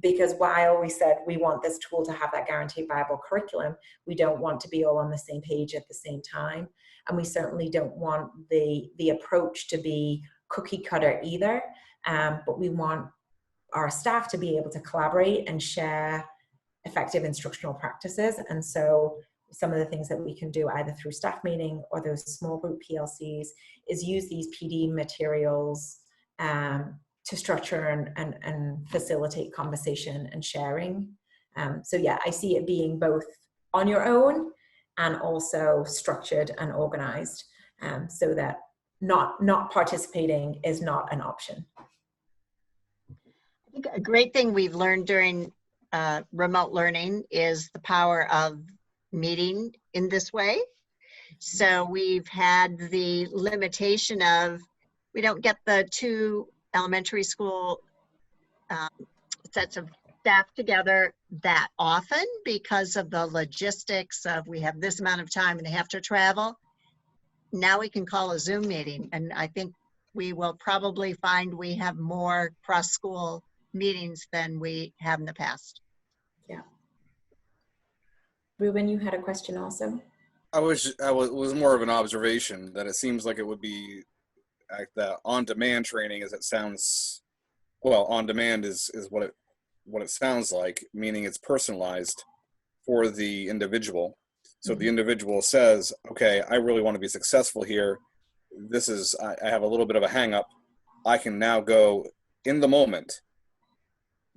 Because while we said we want this tool to have that guaranteed viable curriculum, we don't want to be all on the same page at the same time. And we certainly don't want the approach to be cookie cutter either, but we want our staff to be able to collaborate and share effective instructional practices. And so some of the things that we can do either through staff meeting or those small group PLCs is use these PD materials to structure and facilitate conversation and sharing. So yeah, I see it being both on your own and also structured and organized, so that not participating is not an option. I think a great thing we've learned during remote learning is the power of meeting in this way. So we've had the limitation of, we don't get the 2 elementary school sets of staff together that often because of the logistics of we have this amount of time and they have to travel. Now we can call a Zoom meeting, and I think we will probably find we have more cross-school meetings than we have in the past. Yeah. Ruben, you had a question also? I was more of an observation that it seems like it would be that on-demand training, as it sounds, well, on-demand is what it sounds like, meaning it's personalized for the individual. So the individual says, okay, I really want to be successful here. I have a little bit of a hang up. I can now go in the moment,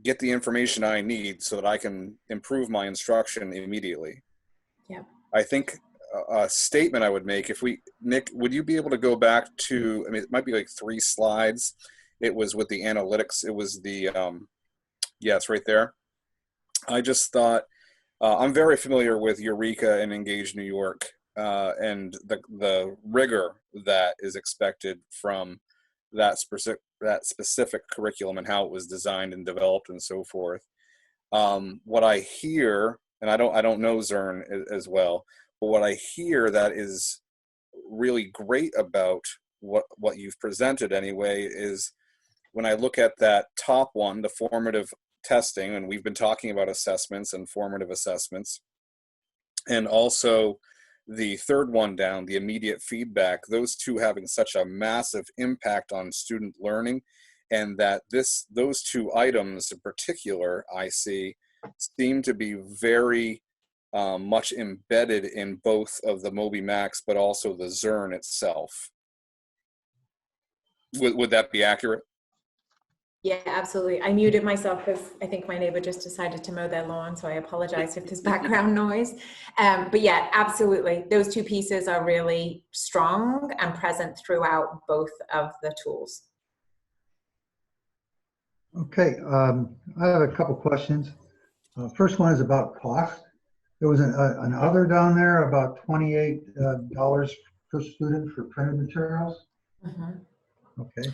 get the information I need so that I can improve my instruction immediately. Yeah. I think a statement I would make, Nick, would you be able to go back to, I mean, it might be like 3 slides. It was with the analytics. It was the, yeah, it's right there. I just thought, I'm very familiar with Eureka and Engage New York and the rigor that is expected from that specific curriculum and how it was designed and developed and so forth. What I hear, and I don't know Zern as well, but what I hear that is really great about what you've presented anyway is when I look at that top one, the formative testing, and we've been talking about assessments and formative assessments, and also the third one down, the immediate feedback, those two having such a massive impact on student learning, and that those 2 items in particular I see seem to be very much embedded in both of the Moby Max, but also the Zern itself. Would that be accurate? Yeah, absolutely. I muted myself because I think my neighbor just decided to mow their lawn, so I apologize if there's background noise. But yeah, absolutely. Those 2 pieces are really strong and present throughout both of the tools. Okay, I have a couple questions. First one is about cost. There was an other down there, about $28 per student for printed materials. Okay,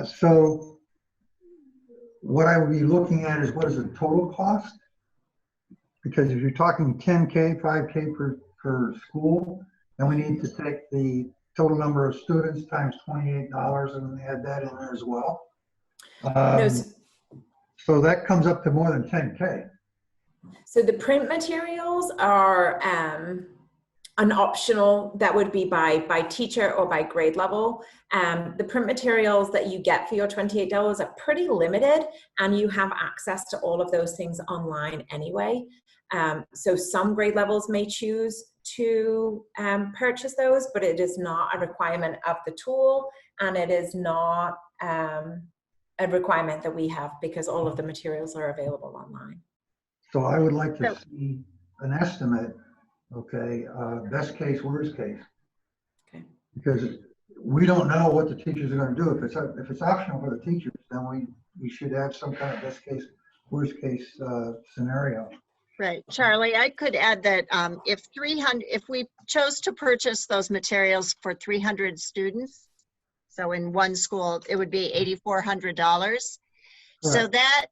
so what I would be looking at is what is the total cost? Because if you're talking 10K, 5K per school, then we need to take the total number of students times $28 and add that in there as well. So that comes up to more than 10K. So the print materials are an optional, that would be by teacher or by grade level. The print materials that you get for your $28 are pretty limited, and you have access to all of those things online anyway. So some grade levels may choose to purchase those, but it is not a requirement of the tool, and it is not a requirement that we have because all of the materials are available online. So I would like to see an estimate, okay, best case, worst case. Okay. Because we don't know what the teachers are going to do. If it's optional for the teachers, then we should have some kind of best case, worst case scenario. Right, Charlie, I could add that if we chose to purchase those materials for 300 students, so in one school, it would be $8,400. So that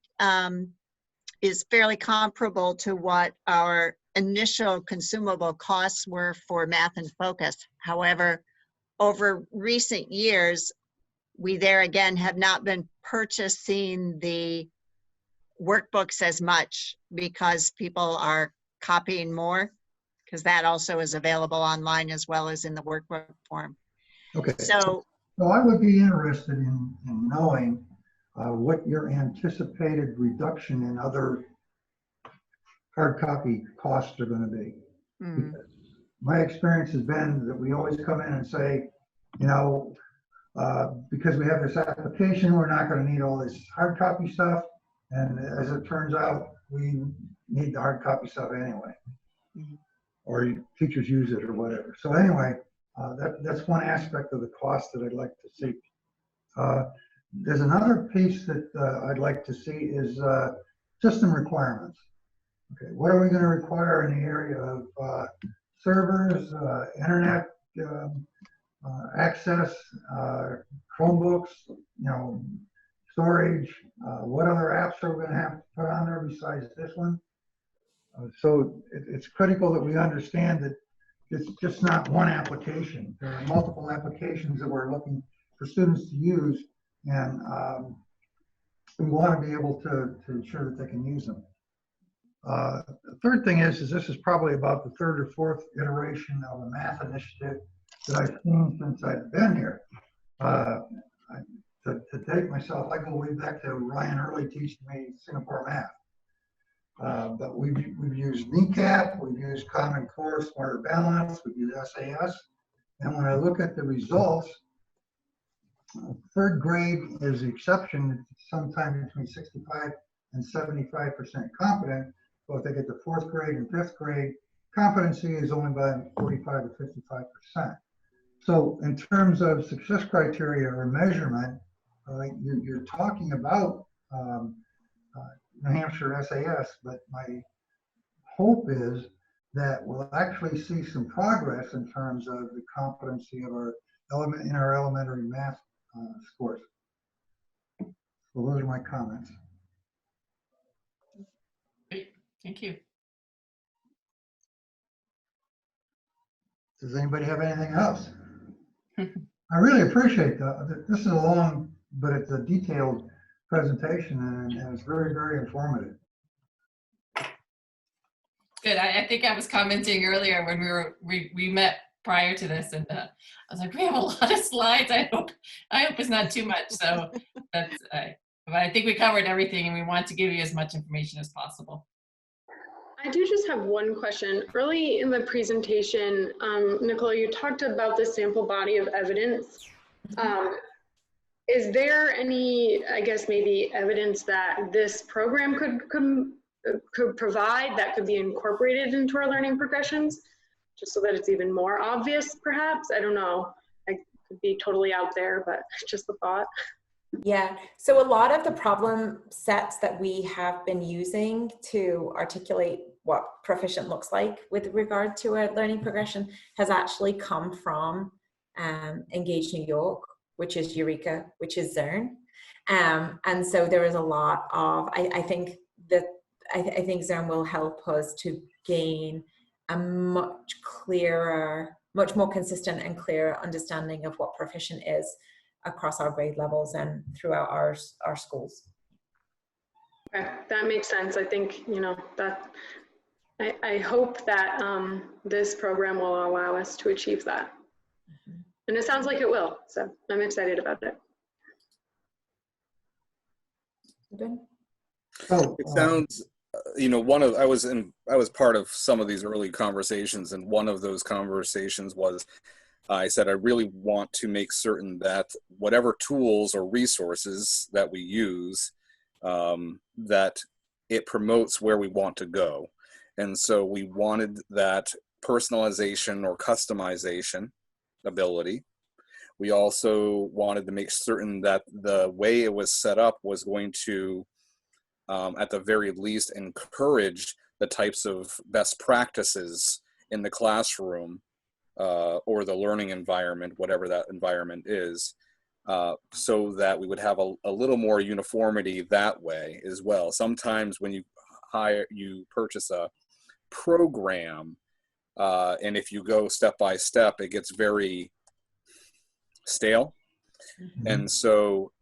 is fairly comparable to what our initial consumable costs were for math and focus. However, over recent years, we there again have not been purchasing the workbooks as much because people are copying more, because that also is available online as well as in the workbook form. Okay. So I would be interested in knowing what your anticipated reduction in other hard copy costs are going to be. Because my experience has been that we always come in and say, you know, because we have this application, we're not going to need all this hard copy stuff. And as it turns out, we need the hard copy stuff anyway, or teachers use it or whatever. So anyway, that's one aspect of the cost that I'd like to see. There's another piece that I'd like to see is system requirements. Okay, what are we going to require in the area of servers, internet access, Chromebooks, you know, storage, what other apps are we going to have to put on there besides this one? So it's critical that we understand that it's just not one application. There are multiple applications that we're looking for students to use, and we want to be able to ensure that they can use them. The third thing is this is probably about the third or fourth iteration of a math initiative that I've seen since I've been here. To date myself, I go way back to Ryan Early teaching me Singapore math. But we've used NECAP, we've used Common Core, Smarter Balance, we've used SAS. And when I look at the results, third grade is the exception, sometime between 65 and 75% competent. But if they get to fourth grade and fifth grade, competency is only by 45 to 55%. So in terms of success criteria or measurement, you're talking about New Hampshire SAS, but my hope is that we'll actually see some progress in terms of the competency of our elementary math scores. So those are my comments. Great, thank you. Does anybody have anything else? I really appreciate that. This is a long, but it's a detailed presentation, and it's very, very informative. Good. I think I was commenting earlier when we met prior to this, and I was like, we have a lot of slides. I hope it's not too much. So that's. But I think we covered everything, and we want to give you as much information as possible. I do just have one question. Early in the presentation, Nicole, you talked about the sample body of evidence. Is there any, I guess, maybe evidence that this program could provide that could be incorporated into our learning progressions, just so that it's even more obvious, perhaps? I don't know. I could be totally out there, but just a thought. Yeah, so a lot of the problem sets that we have been using to articulate what proficient looks like with regard to a learning progression has actually come from Engage New York, which is Eureka, which is Zern. And so there is a lot of, I think Zern will help us to gain a much clearer, much more consistent and clearer understanding of what proficient is across our grade levels and throughout our schools. Okay, that makes sense. I think, that I hope that this program will allow us to achieve that. Mm-hmm. And it sounds like it will, so I'm excited about it. It sounds, I was part of some of these early conversations, and one of those conversations was, I said, I really want to make certain that whatever tools or resources that we use, that it promotes where we want to go. And so we wanted that personalization or customization ability. We also wanted to make certain that the way it was set up was going to, at the very least, encourage the types of best practices in the classroom or the learning environment, whatever that environment is, so that we would have a little more uniformity that way as well. Sometimes when you purchase a program, and if you go step by step, it gets very stale. Mm-hmm. And so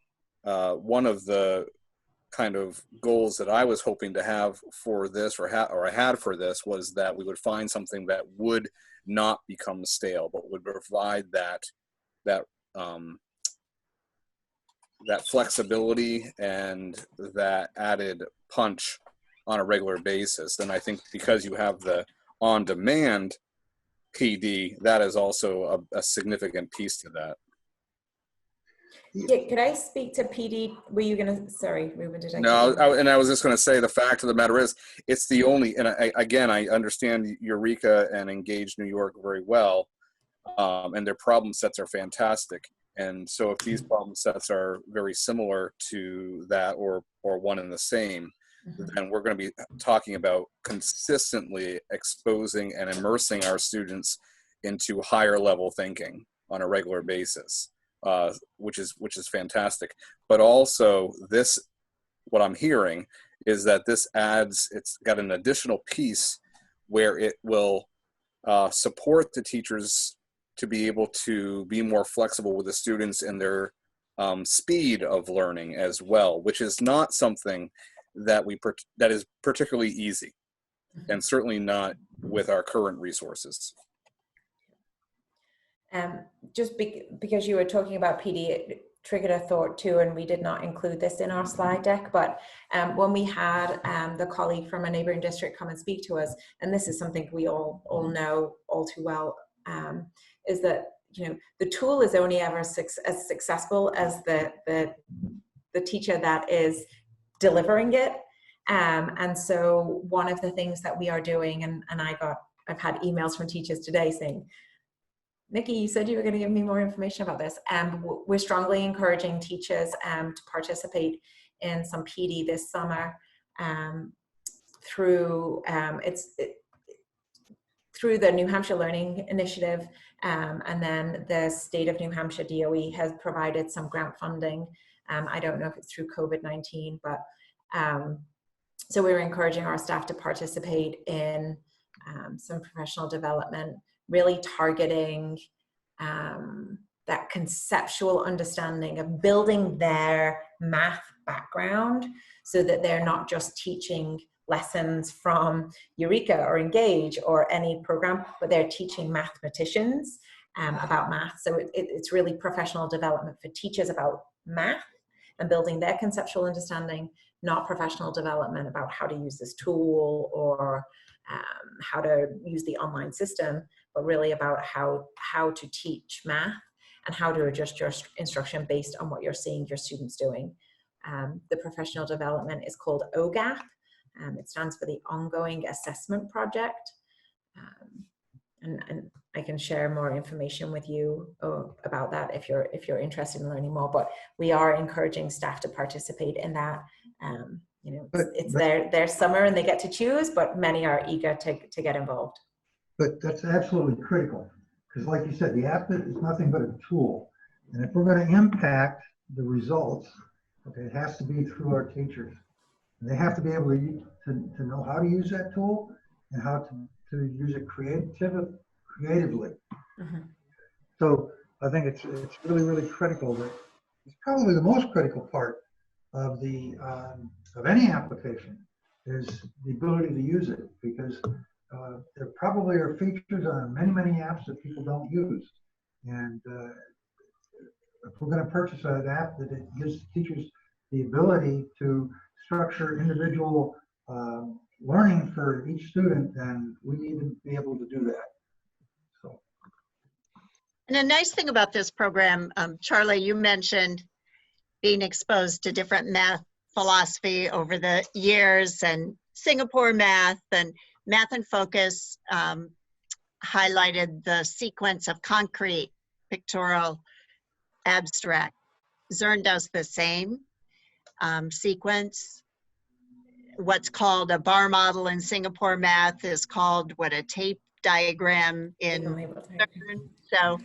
one of the kind of goals that I was hoping to have for this, or I had for this, was that we would find something that would not become stale, but would provide that flexibility and that added punch on a regular basis. And I think because you have the on-demand PD, that is also a significant piece to that. Yeah, could I speak to PD? Were you gonna, sorry, Ruben, did I? No, I was just gonna say, the fact of the matter is, it's the only, and I understand Eureka and Engage New York very well, and their problem sets are fantastic. And so if these problem sets are very similar to that, or one and the same, mm-hmm. then we're gonna be talking about consistently exposing and immersing our students into higher level thinking on a regular basis. which is fantastic. But also this, what I'm hearing is that this adds, it's got an additional piece where it will support the teachers to be able to be more flexible with the students and their speed of learning as well, which is not something that that is particularly easy, and certainly not with our current resources. Just because you were talking about PD, it triggered a thought too, and we did not include this in our slide deck, but when we had the colleague from a neighboring district come and speak to us, and this is something we all know all too well, is that, you know, the tool is only ever as successful as the teacher that is delivering it. And so one of the things that we are doing, and I've had emails from teachers today saying, Nikki, you said you were going to give me more information about this. We're strongly encouraging teachers to participate in some PD this summer through through the New Hampshire Learning Initiative, and then the state of New Hampshire DOE has provided some grant funding. I don't know if it's through COVID-19, but so we're encouraging our staff to participate in some professional development, really targeting that conceptual understanding of building their math background so that they're not just teaching lessons from Eureka or Engage or any program, but they're teaching mathematicians about math. So it's really professional development for teachers about math and building their conceptual understanding, not professional development about how to use this tool or how to use the online system, but really about how to teach math and how to adjust your instruction based on what you're seeing your students doing. The professional development is called OGAP. It stands for the Ongoing Assessment Project. And I can share more information with you about that if you're interested in learning more, but we are encouraging staff to participate in that. You know, it's their summer and they get to choose, but many are eager to get involved. But that's absolutely critical, because like you said, the app is nothing but a tool. And if we're going to impact the results, okay, it has to be through our teachers. And they have to be able to know how to use that tool and how to use it creatively. Mm-hmm. So I think it's really, really critical. That it's probably the most critical part of the of any application is the ability to use it, because there probably are features on many, many apps that people don't use. And if we're going to purchase an app that it gives teachers the ability to structure individual learning for each student, then we need to be able to do that. So. And a nice thing about this program, Charlie, you mentioned being exposed to different math philosophy over the years, and Singapore math and Math and Focus highlighted the sequence of concrete, pictorial, abstract. Zern does the same sequence. What's called a bar model in Singapore math is called a tape diagram in Zern. So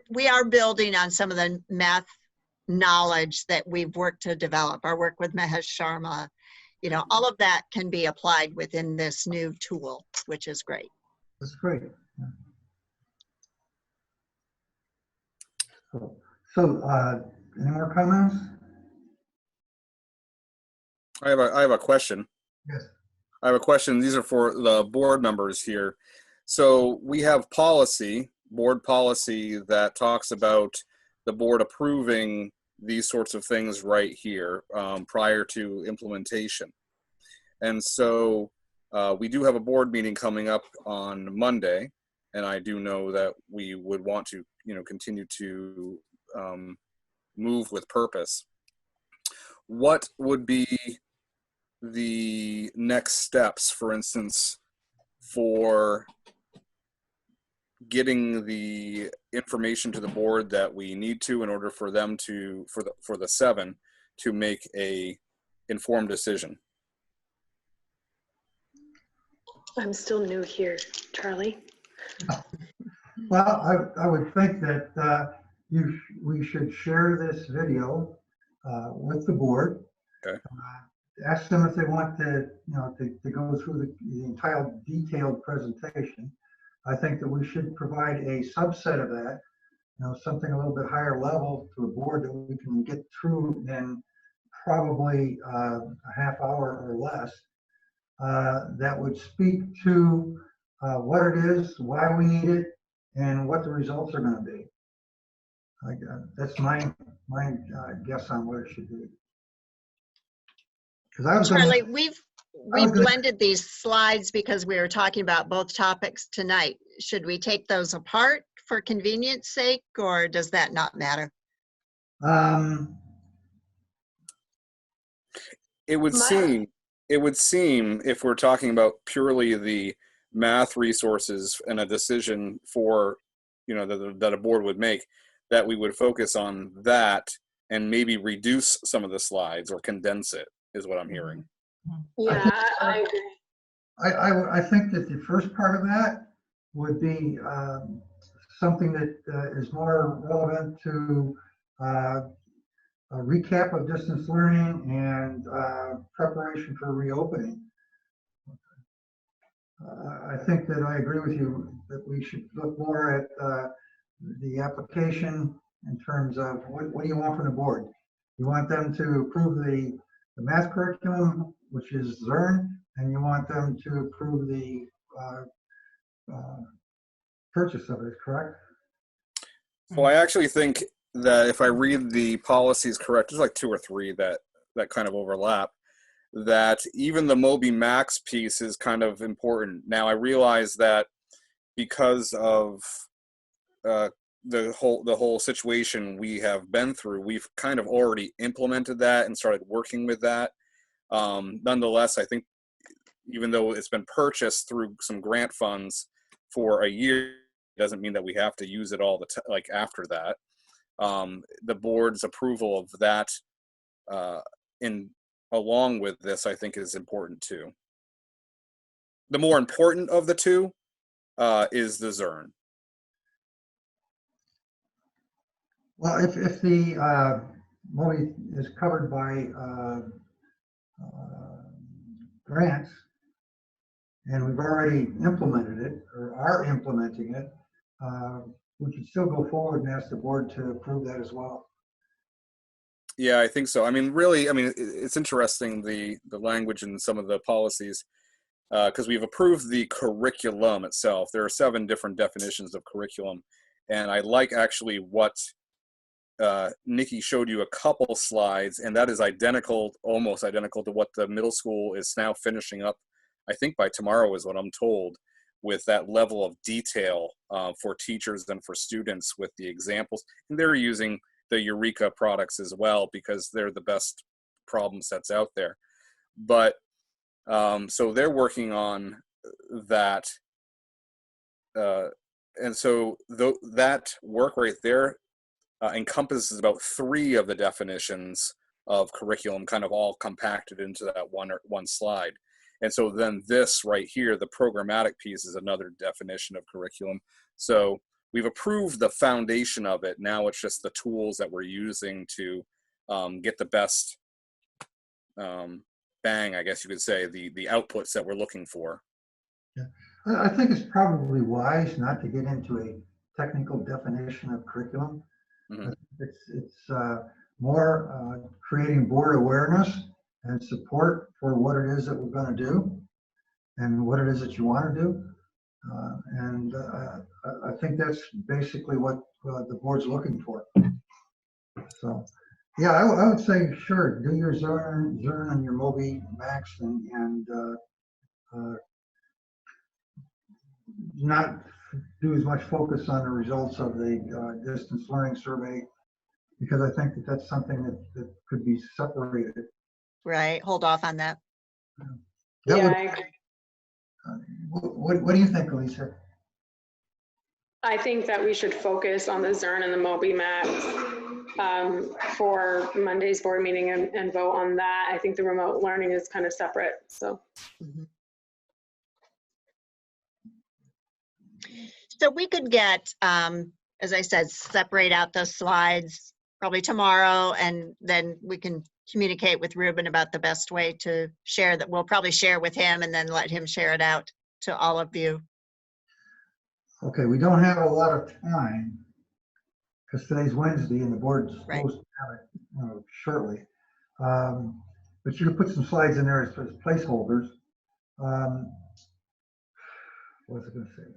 we are building on some of the math knowledge that we've worked to develop. Our work with Mahesh Sharma, you know, all of that can be applied within this new tool, which is great. That's great. Yeah. So any more comments? I have a question. Yes. I have a question. These are for the board members here. So we have board policy that talks about the board approving these sorts of things right here prior to implementation. And so we do have a board meeting coming up on Monday, and I do know that we would want to, you know, continue to move with purpose. What would be the next steps, for instance, for getting the information to the board that we need to in order for them to, for the 7 to make a informed decision? I'm still new here, Charlie. Well, I would think that we should share this video with the board. Okay. Ask them if they want to, to go through the entire detailed presentation. I think that we should provide a subset of that, something a little bit higher level to the board that we can get through in probably a half hour or less. That would speak to what it is, why we need it, and what the results are going to be. That's my guess on what it should be. Because I was Charlie, gonna, we've gonna- blended these slides because we were talking about both topics tonight. Should we take those apart for convenience sake, or does that not matter? It would seem if we're talking about purely the math resources and a decision for, that a board would make, that we would focus on that and maybe reduce some of the slides or condense it, is what I'm hearing. Yeah, I agree. I think that the first part of that would be something that is more relevant to a recap of distance learning and preparation for reopening. I think that I agree with you that we should look more at the application in terms of what do you want from the board? You want them to approve the math curriculum, which is Zern, and you want them to approve the purchase of it, correct? Well, I actually think that if I read the policies correct, there's like 2 or 3 that kind of overlap, that even the Moby Max piece is kind of important. Now I realize that because of the whole situation we have been through, we've kind of already implemented that and started working with that. Nonetheless, I think even though it's been purchased through some grant funds for a year, doesn't mean that we have to use it all like after that. The board's approval of that along with this, I think, is important too. The more important of the two is the Zern. Well, if the money is covered by grants, and we've already implemented it or are implementing it, we should still go forward and ask the board to approve that as well. Yeah, I think so. I mean, really, it's interesting, the language in some of the policies, because we've approved the curriculum itself. There are 7 different definitions of curriculum. And I like actually what Nikki showed you a couple slides, and that is identical, almost identical to what the middle school is now finishing up. I think by tomorrow is what I'm told, with that level of detail for teachers and for students with the examples. And they're using the Eureka products as well because they're the best problem sets out there. But so they're working on that. And so that work right there encompasses about 3 of the definitions of curriculum, kind of all compacted into that one slide. And so then this right here, the programmatic piece, is another definition of curriculum. So we've approved the foundation of it. Now it's just the tools that we're using to get the best bang, I guess you could say, the outputs that we're looking for. Yeah. I think it's probably wise not to get into a technical definition of curriculum. Mm-hmm. It's more creating board awareness and support for what it is that we're going to do and what it is that you want to do. I think that's basically what the board's looking for. So, yeah, I would say, sure, do your Zern and your Moby Max and not do as much focus on the results of the distance learning survey, because I think that that's something that could be separated. Right, hold off on that. That Yeah, would, I agree. What do you think, Lisa? I think that we should focus on the Zern and the Moby Max for Monday's board meeting and vote on that. I think the remote learning is kind of separate, so. So we could get as I said, separate out the slides probably tomorrow, and then we can communicate with Ruben about the best way to share that. We'll probably share with him and then let him share it out to all of you. Okay, we don't have a lot of time because today's Wednesday and the board's Right. supposed to have it shortly. But you can put some slides in there as placeholders. What was I going to say?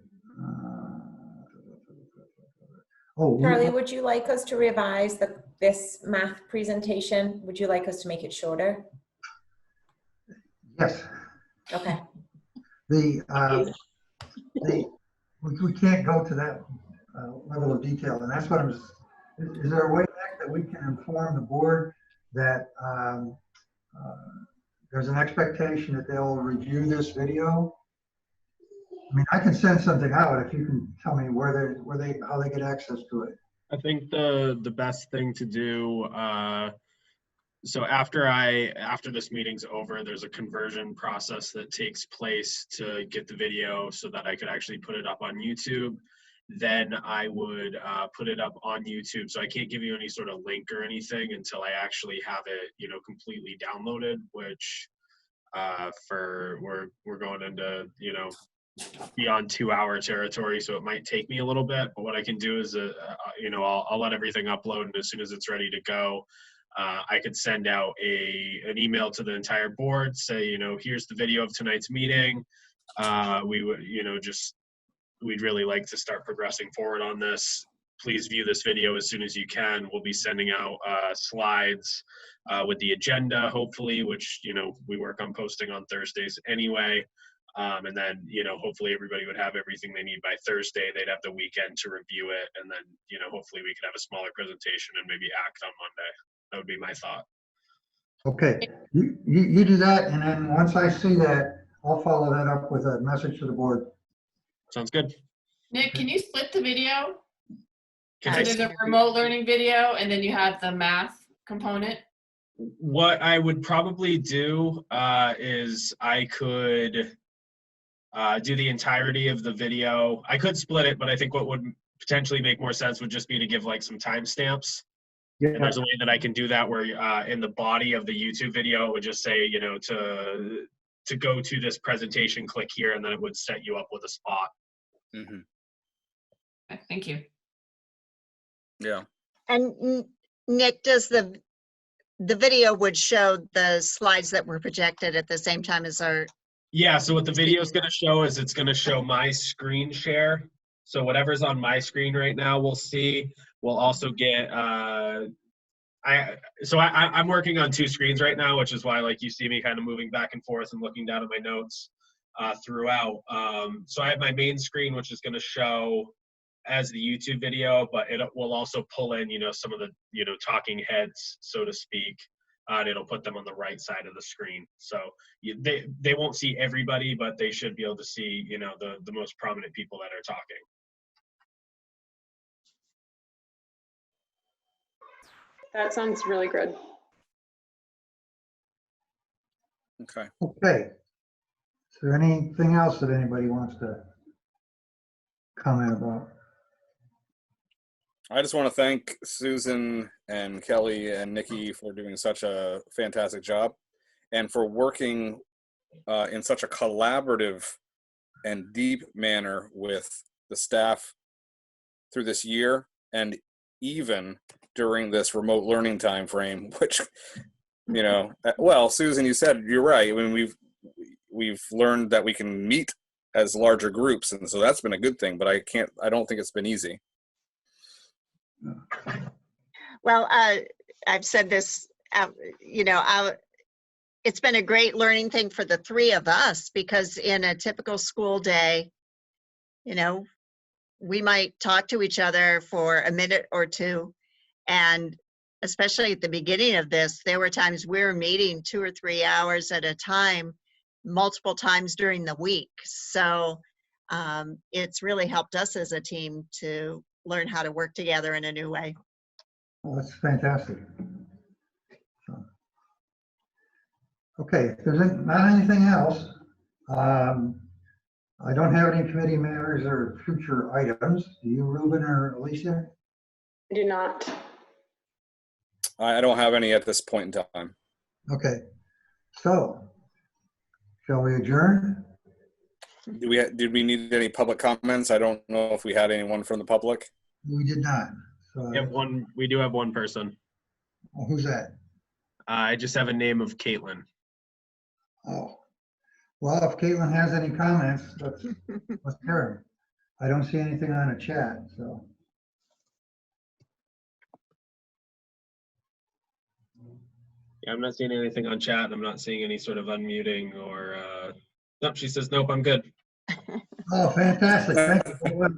Charlie, would you like us to revise this math presentation? Would you like us to make it shorter? Yes. Okay. We can't go to that level of detail, and that's what I'm. Is there a way back that we can inform the board that there's an expectation that they'll review this video? I mean, I can send something out if you can tell me how they get access to it. I think the best thing to do, so after this meeting's over, there's a conversion process that takes place to get the video so that I could actually put it up on YouTube. Then I would put it up on YouTube. So I can't give you any sort of link or anything until I actually have it, completely downloaded, which we're going into, beyond 2-hour territory. So it might take me a little bit, but what I can do is, I'll let everything upload, and as soon as it's ready to go, I could send out an email to the entire board, say, here's the video of tonight's meeting. We would, we'd really like to start progressing forward on this. Please view this video as soon as you can. We'll be sending out slides with the agenda, hopefully, which, we work on posting on Thursdays anyway. And then, hopefully everybody would have everything they need by Thursday. They'd have the weekend to review it. And then, hopefully we could have a smaller presentation and maybe act on Monday. That would be my thought. Okay, you do that, and then once I see that, I'll follow that up with a message to the board. Sounds good. Nick, can you split the video? Can So I there's a remote learning video and then you have the math component. What I would probably do is I could do the entirety of the video. I could split it, but I think what would potentially make more sense would just be to give like some timestamps. Yeah. And there's a way that I can do that where in the body of the YouTube video, it would just say, to go to this presentation, click here, and then it would set you up with a spot. Mm-hmm. Okay, thank you. Yeah. And Nick, does the video would show the slides that were projected at the same time as our? Yeah, so what the video is going to show is it's going to show my screen share. So whatever's on my screen right now, we'll see. We'll also get, I'm working on 2 screens right now, which is why like you see me kind of moving back and forth and looking down at my notes throughout. So I have my main screen, which is going to show as the YouTube video, but it will also pull in, some of the, talking heads, so to speak. And it'll put them on the right side of the screen. So they won't see everybody, but they should be able to see, the most prominent people that are talking. That sounds really good. Okay. Okay. Is there anything else that anybody wants to comment about? I just want to thank Susan and Kelly and Nikki for doing such a fantastic job and for working in such a collaborative and deep manner with the staff through this year and even during this remote learning time frame, which, well, Susan, you said you're right. I mean, we've learned that we can meet as larger groups, and so that's been a good thing, but I don't think it's been easy. Well, I've said this, it's been a great learning thing for the 3 of us, because in a typical school day, we might talk to each other for a minute or 2. And especially at the beginning of this, there were times we were meeting 2 or 3 hours at a time, multiple times during the week. So it's really helped us as a team to learn how to work together in a new way. Well, that's fantastic. So, okay, if there's not anything else, I don't have any committee matters or future items. Do you, Ruben or Alicia? I do not. I don't have any at this point in time. Okay, so shall we adjourn? Did we need any public comments? I don't know if we had anyone from the public. We did not. So We do have one person. who's that? I just have a name of Caitlin. Oh, well, if Caitlin has any comments, let's hear 'em. I don't see anything on a chat, so. Yeah, I'm not seeing anything on chat. I'm not seeing any sort of unmuting or, nope, she says, nope, I'm good. Oh, fantastic. Thank you. All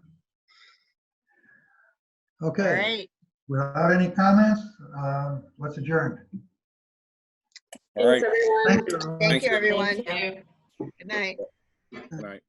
Okay, right. without any comments, let's adjourn. All right. Thanks, everyone. Thank you. Thank you, you. everyone. Thank you. Good night. Good night.